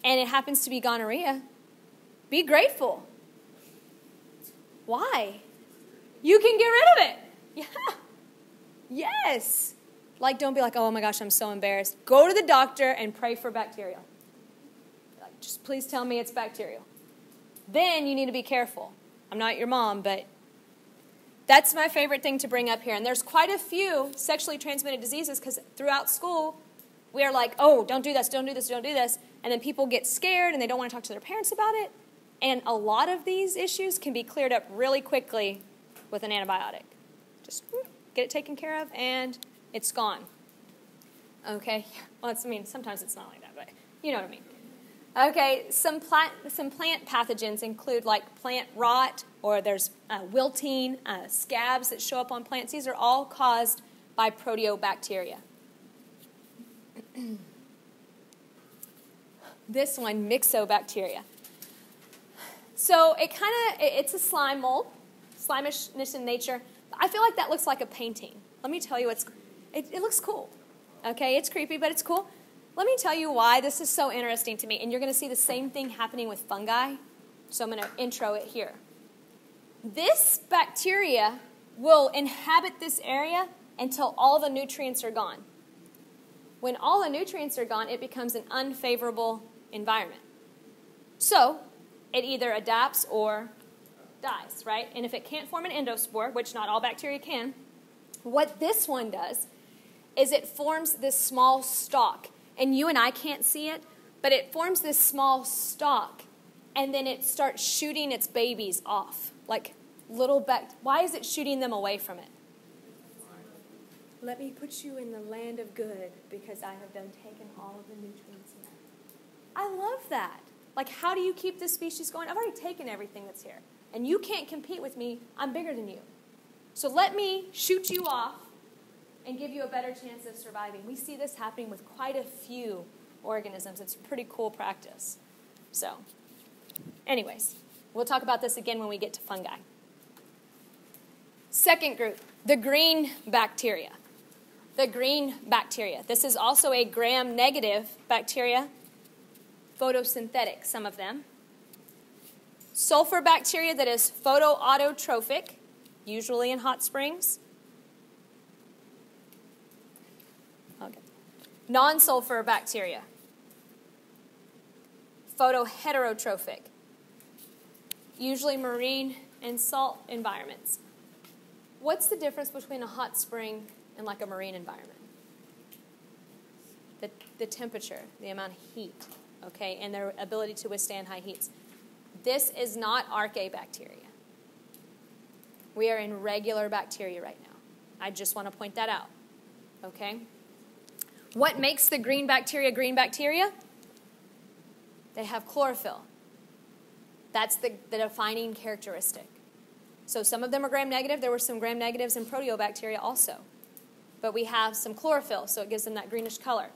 and it happens to be gonorrhea, be grateful. Why? You can get rid of it. Yeah. Yes. Like, don't be like, oh my gosh, I'm so embarrassed. Go to the doctor and pray for bacterial. Like, just please tell me it's bacterial. Then you need to be careful. I'm not your mom, but that's my favorite thing to bring up here. And there's quite a few sexually transmitted diseases because throughout school, we are like, oh, don't do this, don't do this, don't do this. And then people get scared and they don't want to talk to their parents about it. And a lot of these issues can be cleared up really quickly with an antibiotic. Just get it taken care of and it's gone. Okay? Well, sometimes it's not like that, but you know what I mean. Okay, some plant pathogens include like plant rot, or there's wilting, scabs that show up on plants. These are all caused by proteobacteria. This one, myxobacteria. So it's a slime mold, slimishness in nature. I feel like that looks like a painting. Let me tell you, it looks cool. Okay, it's creepy, but it's cool. Let me tell you why this is so interesting to me. And you're going to see the same thing happening with fungi. So I'm going to intro it here. This bacteria will inhabit this area until all the nutrients are gone. When all the nutrients are gone, it becomes an unfavorable environment. So it either adapts or dies, right? And if it can't form an endospore, which not all bacteria can, what this one does is it forms this small stalk. And you and I can't see it, but it forms this small stalk, and then it starts shooting its babies off, like little Why is it shooting them away from it? Let me put you in the land of good, because I have done taken all of the nutrients in that. I love that. Like, how do you keep this species going? I've already taken everything that's here, and you can't compete with me. I'm bigger than you. So let me shoot you off and give you a better chance of surviving. We see this happening with quite a few organisms. It's a pretty cool practice. So, anyways, we'll talk about this again when we get to fungi. Second group, the green bacteria. The green bacteria. This is also a gram-negative bacteria, photosynthetic, some of them. Sulfur bacteria that is photoautotrophic, usually in hot springs. Okay. Non-sulfur bacteria, photoheterotrophic, usually marine and salt environments. What's the difference between a hot spring and like a marine environment? The temperature, the amount of heat, okay, and their ability to withstand high heats. This is not Archaea bacteria. We are in regular bacteria right now. I just want to point that out, okay? What makes the green bacteria green bacteria? They have chlorophyll. That's the defining characteristic. So some of them are gram-negative. There were some gram-negatives in Proteobacteria also. But we have some chlorophyll, so it gives them that greenish color.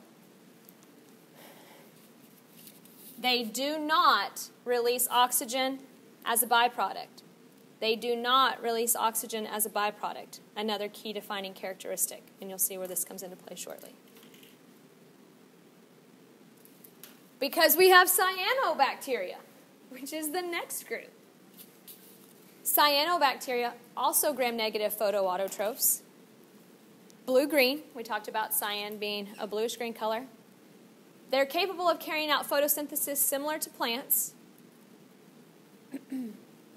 They do not release oxygen as a byproduct. They do not release oxygen as a byproduct. Another key defining characteristic. And you'll see where this comes into play shortly. Because we have cyanobacteria, which is the next group. Cyanobacteria, also gram-negative photoautotrophs. Blue-green, we talked about cyan being a bluish-green color. They're capable of carrying out photosynthesis similar to plants.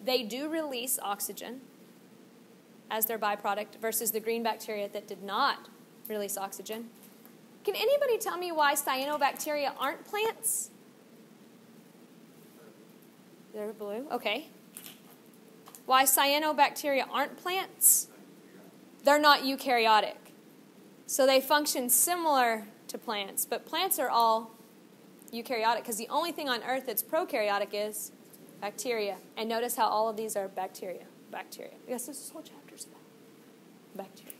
They do release oxygen as their byproduct versus the green bacteria that did not release oxygen. Can anybody tell me why cyanobacteria aren't plants? They're blue, okay. Why cyanobacteria aren't plants? They're not eukaryotic. So they function similar to plants, but plants are all eukaryotic because the only thing on earth that's prokaryotic is bacteria. And notice how all of these are bacteria. Bacteria. Yes, this whole chapter's about bacteria.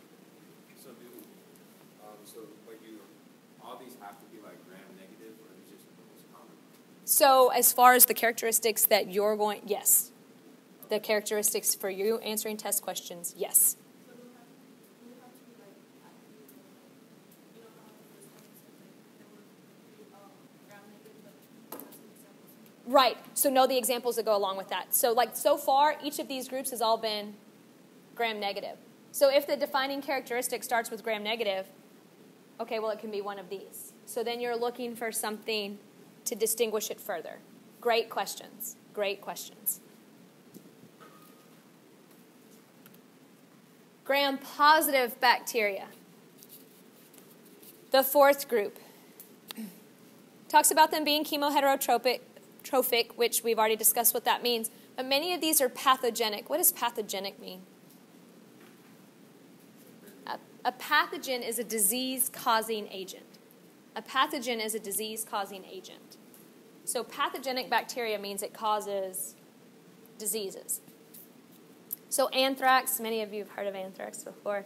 All these have to be like gram-negative, or is it just the most common? So as far as the characteristics that you're going, yes. The characteristics for you answering test questions, yes. So we have to be like, you know how there were gram-negative, but examples. Right. So know the examples that go along with that. So so far, each of these groups has all been gram-negative. So if the defining characteristic starts with gram-negative, Okay, well, it can be one of these. So then you're looking for something to distinguish it further. Great questions. Great questions. Gram-positive bacteria. The fourth group. Talks about them being chemoautotropic, which we've already discussed what that means. But many of these are pathogenic. What does pathogenic mean? A pathogen is a disease-causing agent. A pathogen is a disease-causing agent. So pathogenic bacteria means it causes diseases. So anthrax, many of you have heard of anthrax before.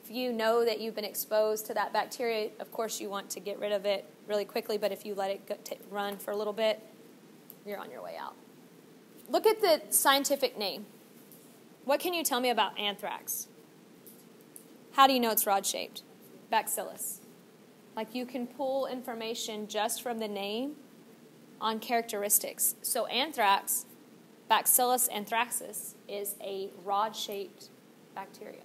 If you know that you've been exposed to that bacteria, of course you want to get rid of it really quickly, but if you let it run for a little bit, you're on your way out. Look at the scientific name. What can you tell me about anthrax? How do you know it's rod-shaped? Bacillus. Like you can pull information just from the name on characteristics. So anthrax, Bacillus anthracis, is a rod-shaped bacteria,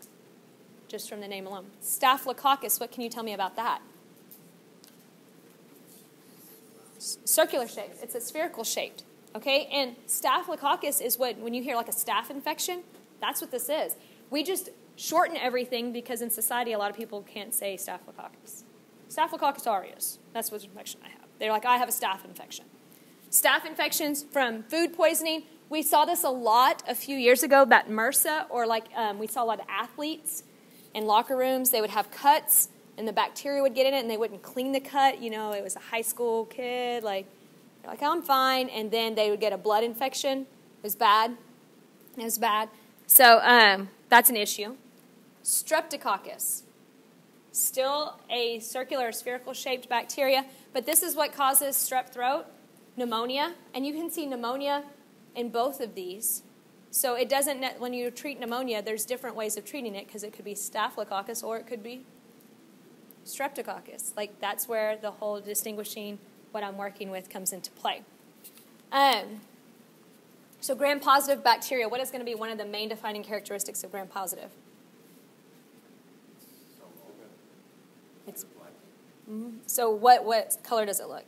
just from the name alone. Staphylococcus, what can you tell me about that? Circular shaped. It's a spherical shaped. Okay? And Staphylococcus is what, when you hear like a staph infection, that's what this is. We just shorten everything because in society a lot of people can't say Staphylococcus. Staphylococcus aureus. That's what infection I have. They're like, I have a staph infection. Staph infections from food poisoning. We saw this a lot a few years ago, that MRSA, or like we saw a lot of athletes in locker rooms. They would have cuts, and the bacteria would get in it, and they wouldn't clean the cut. You know, it was a high school kid, like I'm fine, and then they would get a blood infection. It was bad. It was bad. So that's an issue. Streptococcus. Still a circular, spherical-shaped bacteria, but this is what causes strep throat, pneumonia, and you can see pneumonia in both of these. So it doesn't, when you treat pneumonia, there's different ways of treating it because it could be Staphylococcus or it could be Streptococcus. Like that's where the whole distinguishing what I'm working with comes into play. So gram-positive bacteria, what is going to be one of the main defining characteristics of gram-positive? So what color does it look?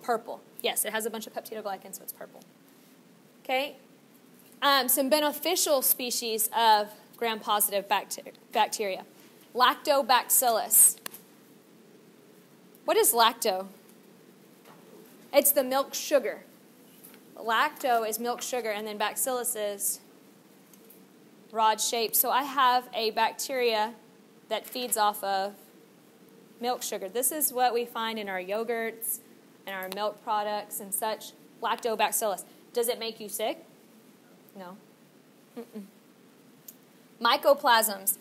Purple. Yes, it has a bunch of peptidoglycans, so it's purple. Okay. Some beneficial species of gram-positive bacteria. Lactobacillus. What is lacto? It's the milk sugar. Lacto is milk sugar, and then bacillus is rod-shaped. So I have a bacteria that feeds off of milk sugar. This is what we find in our yogurts and our milk products and such. Lactobacillus. Does it make you sick? No. Mycoplasms.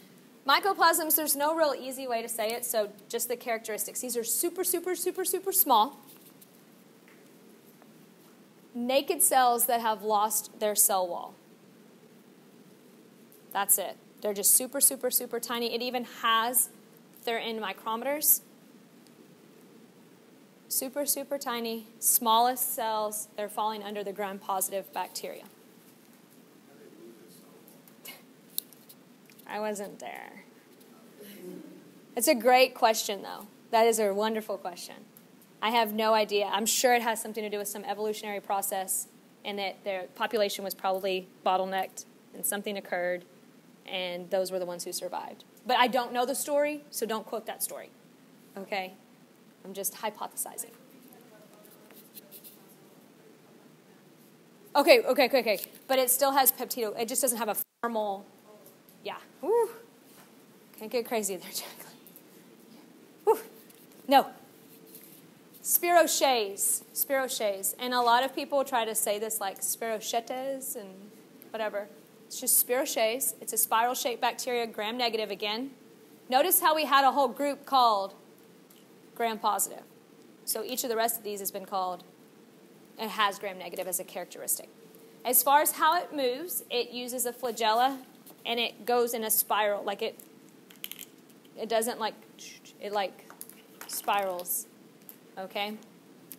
Mycoplasms, there's no real easy way to say it, so just the characteristics. These are super, super, super, super small. Naked cells that have lost their cell wall. That's it. They're just super, super, super tiny. It even has, they're in micrometers. Super, super tiny, smallest cells. They're falling under the gram-positive bacteria. I wasn't there. It's a great question, though. That is a wonderful question. I have no idea. I'm sure it has something to do with some evolutionary process and that their population was probably bottlenecked and something occurred and those were the ones who survived. But I don't know the story, so don't quote that story. Okay? I'm just hypothesizing. Okay. But it still has peptido. It just doesn't have a formal, yeah. Woo. Can't get crazy there, Jacqueline. Woo. No. Spirochetes. And a lot of people try to say this like spirochetes and whatever. It's just spirochetes. It's a spiral-shaped bacteria, gram-negative again. Notice how we had a whole group called gram-positive. So each of the rest of these has been called, it has gram-negative as a characteristic. As far as how it moves, it uses a flagella, and it goes in a spiral. Like it doesn't like, it like spirals. Okay?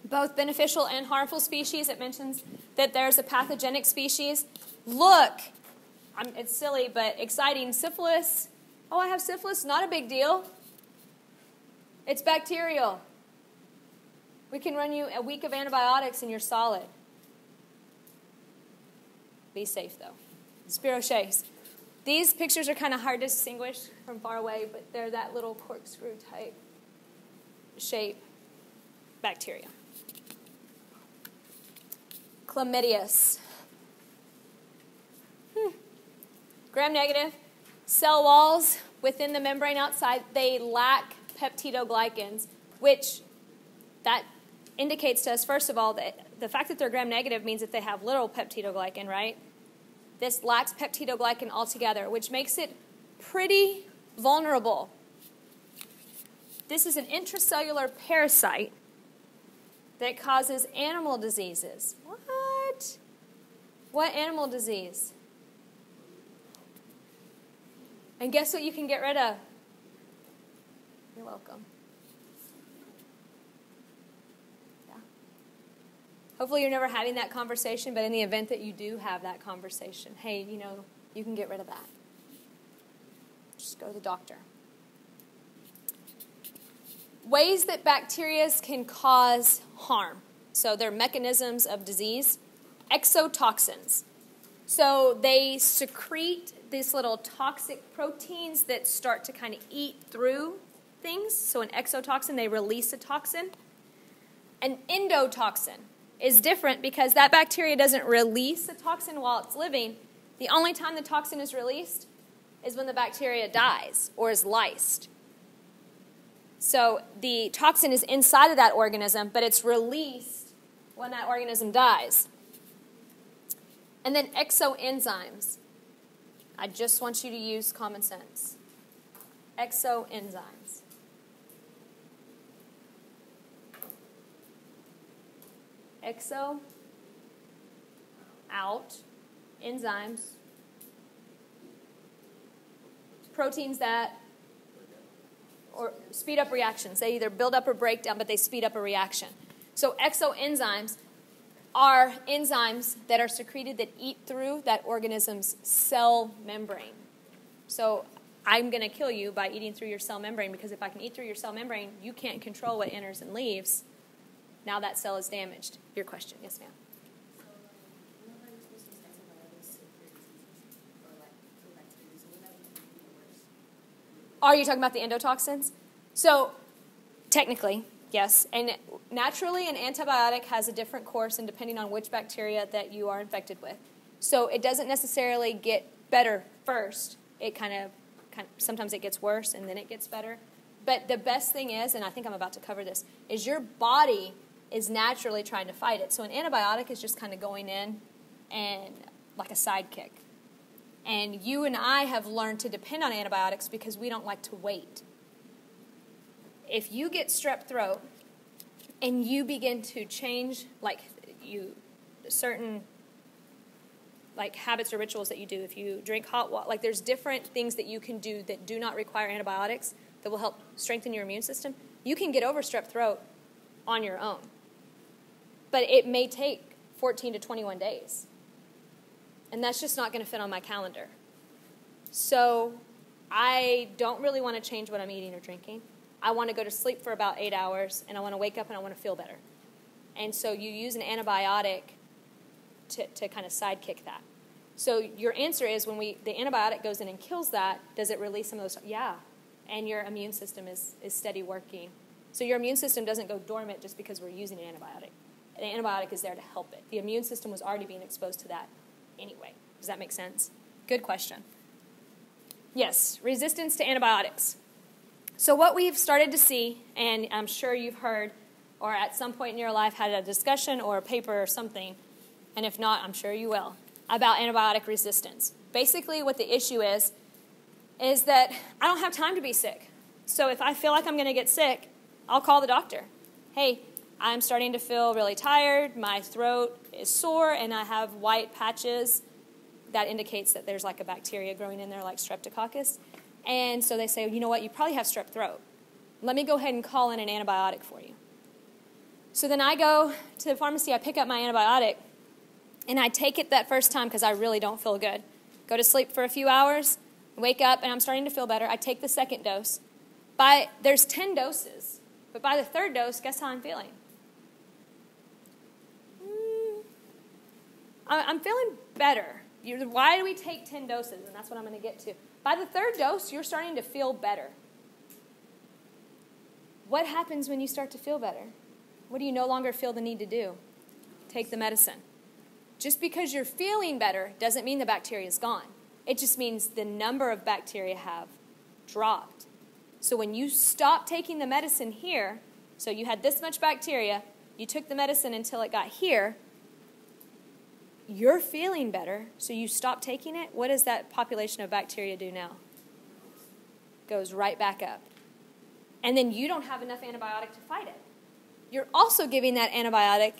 Both beneficial and harmful species. It mentions that there's a pathogenic species. Look, it's silly, but exciting. Syphilis. Oh, I have syphilis. Not a big deal. It's bacterial. We can run you a week of antibiotics and you're solid. Be safe, though. Spirochetes. These pictures are kind of hard to distinguish from far away, but they're that little corkscrew type shape bacteria. Chlamydias. Gram-negative. Cell walls within the membrane outside, they lack peptidoglycans, which that indicates to us, first of all, that the fact that they're gram-negative means that they have little peptidoglycan, right? This lacks peptidoglycan altogether, which makes it pretty vulnerable. This is an intracellular parasite that causes animal diseases. What? What animal disease? And guess what you can get rid of? You're welcome. Yeah. Hopefully you're never having that conversation, but in the event that you do have that conversation, hey, you can get rid of that. Just go to the doctor. Ways that bacteria can cause harm. So they're mechanisms of disease. Exotoxins. So they secrete these little toxic proteins that start to kind of eat through things. So an exotoxin, they release a toxin. An endotoxin is different because that bacteria doesn't release a toxin while it's living. The only time the toxin is released is when the bacteria dies or is lysed. So the toxin is inside of that organism, but it's released when that organism dies. And then exoenzymes. I just want you to use common sense. Exoenzymes. Exo, out, enzymes. Proteins that or speed up reactions. They either build up or break down, but they speed up a reaction. So exoenzymes are enzymes that are secreted that eat through that organism's cell membrane. So I'm going to kill you by eating through your cell membrane, because if I can eat through your cell membrane, you can't control what enters and leaves. Now that cell is damaged. Your question. Yes, ma'am. So, you're supposed to use antibiotics for diseases or like for bacteria, so wouldn't that be worse? Are you talking about the endotoxins? So, technically, yes. And naturally, an antibiotic has a different course, and depending on which bacteria that you are infected with. So it doesn't necessarily get better first. It kind of sometimes it gets worse, and then it gets better. But the best thing is, and I think I'm about to cover this, is your body is naturally trying to fight it. So an antibiotic is just kind of going in and like a sidekick. And you and I have learned to depend on antibiotics because we don't like to wait. If you get strep throat and you begin to change, certain habits or rituals that you do, if you drink hot water, there's different things that you can do that do not require antibiotics that will help strengthen your immune system, you can get over strep throat on your own. But it may take 14 to 21 days. And that's just not going to fit on my calendar. So I don't really want to change what I'm eating or drinking. I want to go to sleep for about 8 hours, and I want to wake up and I want to feel better. And so you use an antibiotic to kind of sidekick that. So your answer is, when the antibiotic goes in and kills that, does it release some of those? Yeah. And your immune system is steady working. So your immune system doesn't go dormant just because we're using an antibiotic. The antibiotic is there to help it. The immune system was already being exposed to that anyway. Does that make sense? Good question. Yes, resistance to antibiotics. So what we've started to see, and I'm sure you've heard, or at some point in your life had a discussion or a paper or something, and if not, I'm sure you will, about antibiotic resistance. Basically what the issue is that I don't have time to be sick. So if I feel like I'm going to get sick, I'll call the doctor. Hey, I'm starting to feel really tired, my throat is sore, and I have white patches. That indicates that there's like a bacteria growing in there like streptococcus. And so they say, you know what, you probably have strep throat. Let me go ahead and call in an antibiotic for you. So then I go to the pharmacy, I pick up my antibiotic, and I take it that first time because I really don't feel good. Go to sleep for a few hours, wake up, and I'm starting to feel better. I take the second dose. There's 10 doses But by the third dose, guess how I'm feeling? I'm feeling better. Why do we take 10 doses? And that's what I'm going to get to. By the third dose, you're starting to feel better. What happens when you start to feel better? What do you no longer feel the need to do? Take the medicine. Just because you're feeling better doesn't mean the bacteria is gone. It just means the number of bacteria have dropped. So when you stop taking the medicine here, so you had this much bacteria, you took the medicine until it got here, you're feeling better, so you stop taking it. What does that population of bacteria do now? Goes right back up. And then you don't have enough antibiotic to fight it. You're also giving that antibiotic,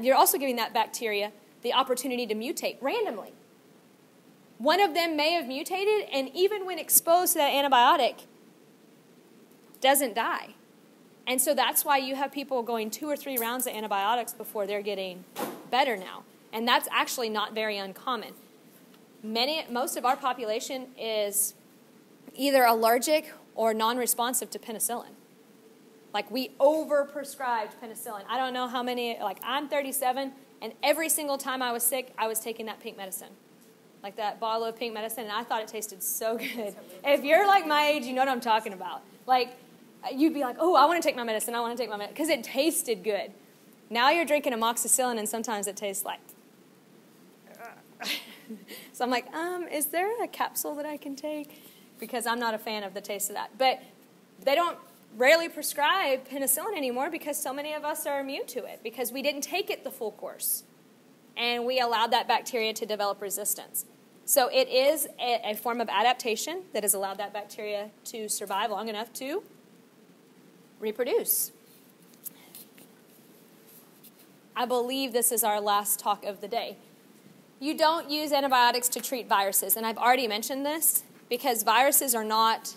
you're also giving that bacteria the opportunity to mutate randomly. One of them may have mutated, and even when exposed to that antibiotic, doesn't die. And so that's why you have people going 2 or 3 rounds of antibiotics before they're getting better now. And that's actually not very uncommon. Most of our population is either allergic or non-responsive to penicillin. Like, we overprescribed penicillin. I don't know how many, like, I'm 37, and every single time I was sick, I was taking that pink medicine. Like that bottle of pink medicine, and I thought it tasted so good. If you're like my age, you know what I'm talking about. Like, you'd be like, oh, I want to take my medicine, because it tasted good. Now you're drinking amoxicillin, and sometimes it tastes like... So I'm like, is there a capsule that I can take? Because I'm not a fan of the taste of that. But they don't rarely prescribe penicillin anymore because so many of us are immune to it, because we didn't take it the full course. And we allowed that bacteria to develop resistance. So it is a form of adaptation that has allowed that bacteria to survive long enough to reproduce. I believe this is our last talk of the day. You don't use antibiotics to treat viruses, and I've already mentioned this, because viruses are not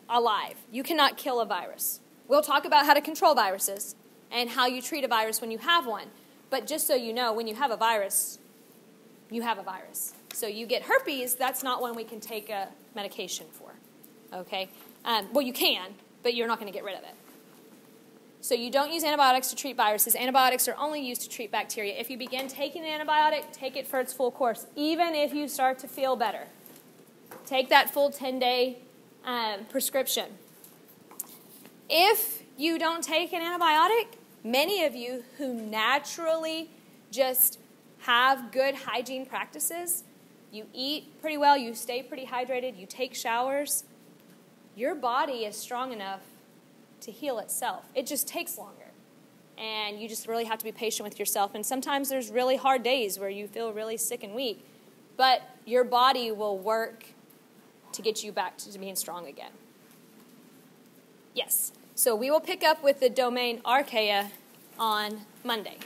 alive. You cannot kill a virus. We'll talk about how to control viruses and how you treat a virus when you have one. But just so you know, when you have a virus, you have a virus. So you get herpes, that's not one we can take a medication for. Okay? Well, you can, but you're not going to get rid of it. So you don't use antibiotics to treat viruses. Antibiotics are only used to treat bacteria. If you begin taking an antibiotic, take it for its full course, even if you start to feel better. Take that full 10-day prescription. If you don't take an antibiotic, many of you who naturally just have good hygiene practices, you eat pretty well, you stay pretty hydrated, you take showers, your body is strong enough to heal itself. It just takes longer. And you just really have to be patient with yourself. And sometimes there's really hard days where you feel really sick and weak. But your body will work to get you back to being strong again. Yes. So we will pick up with the domain Archaea on Monday.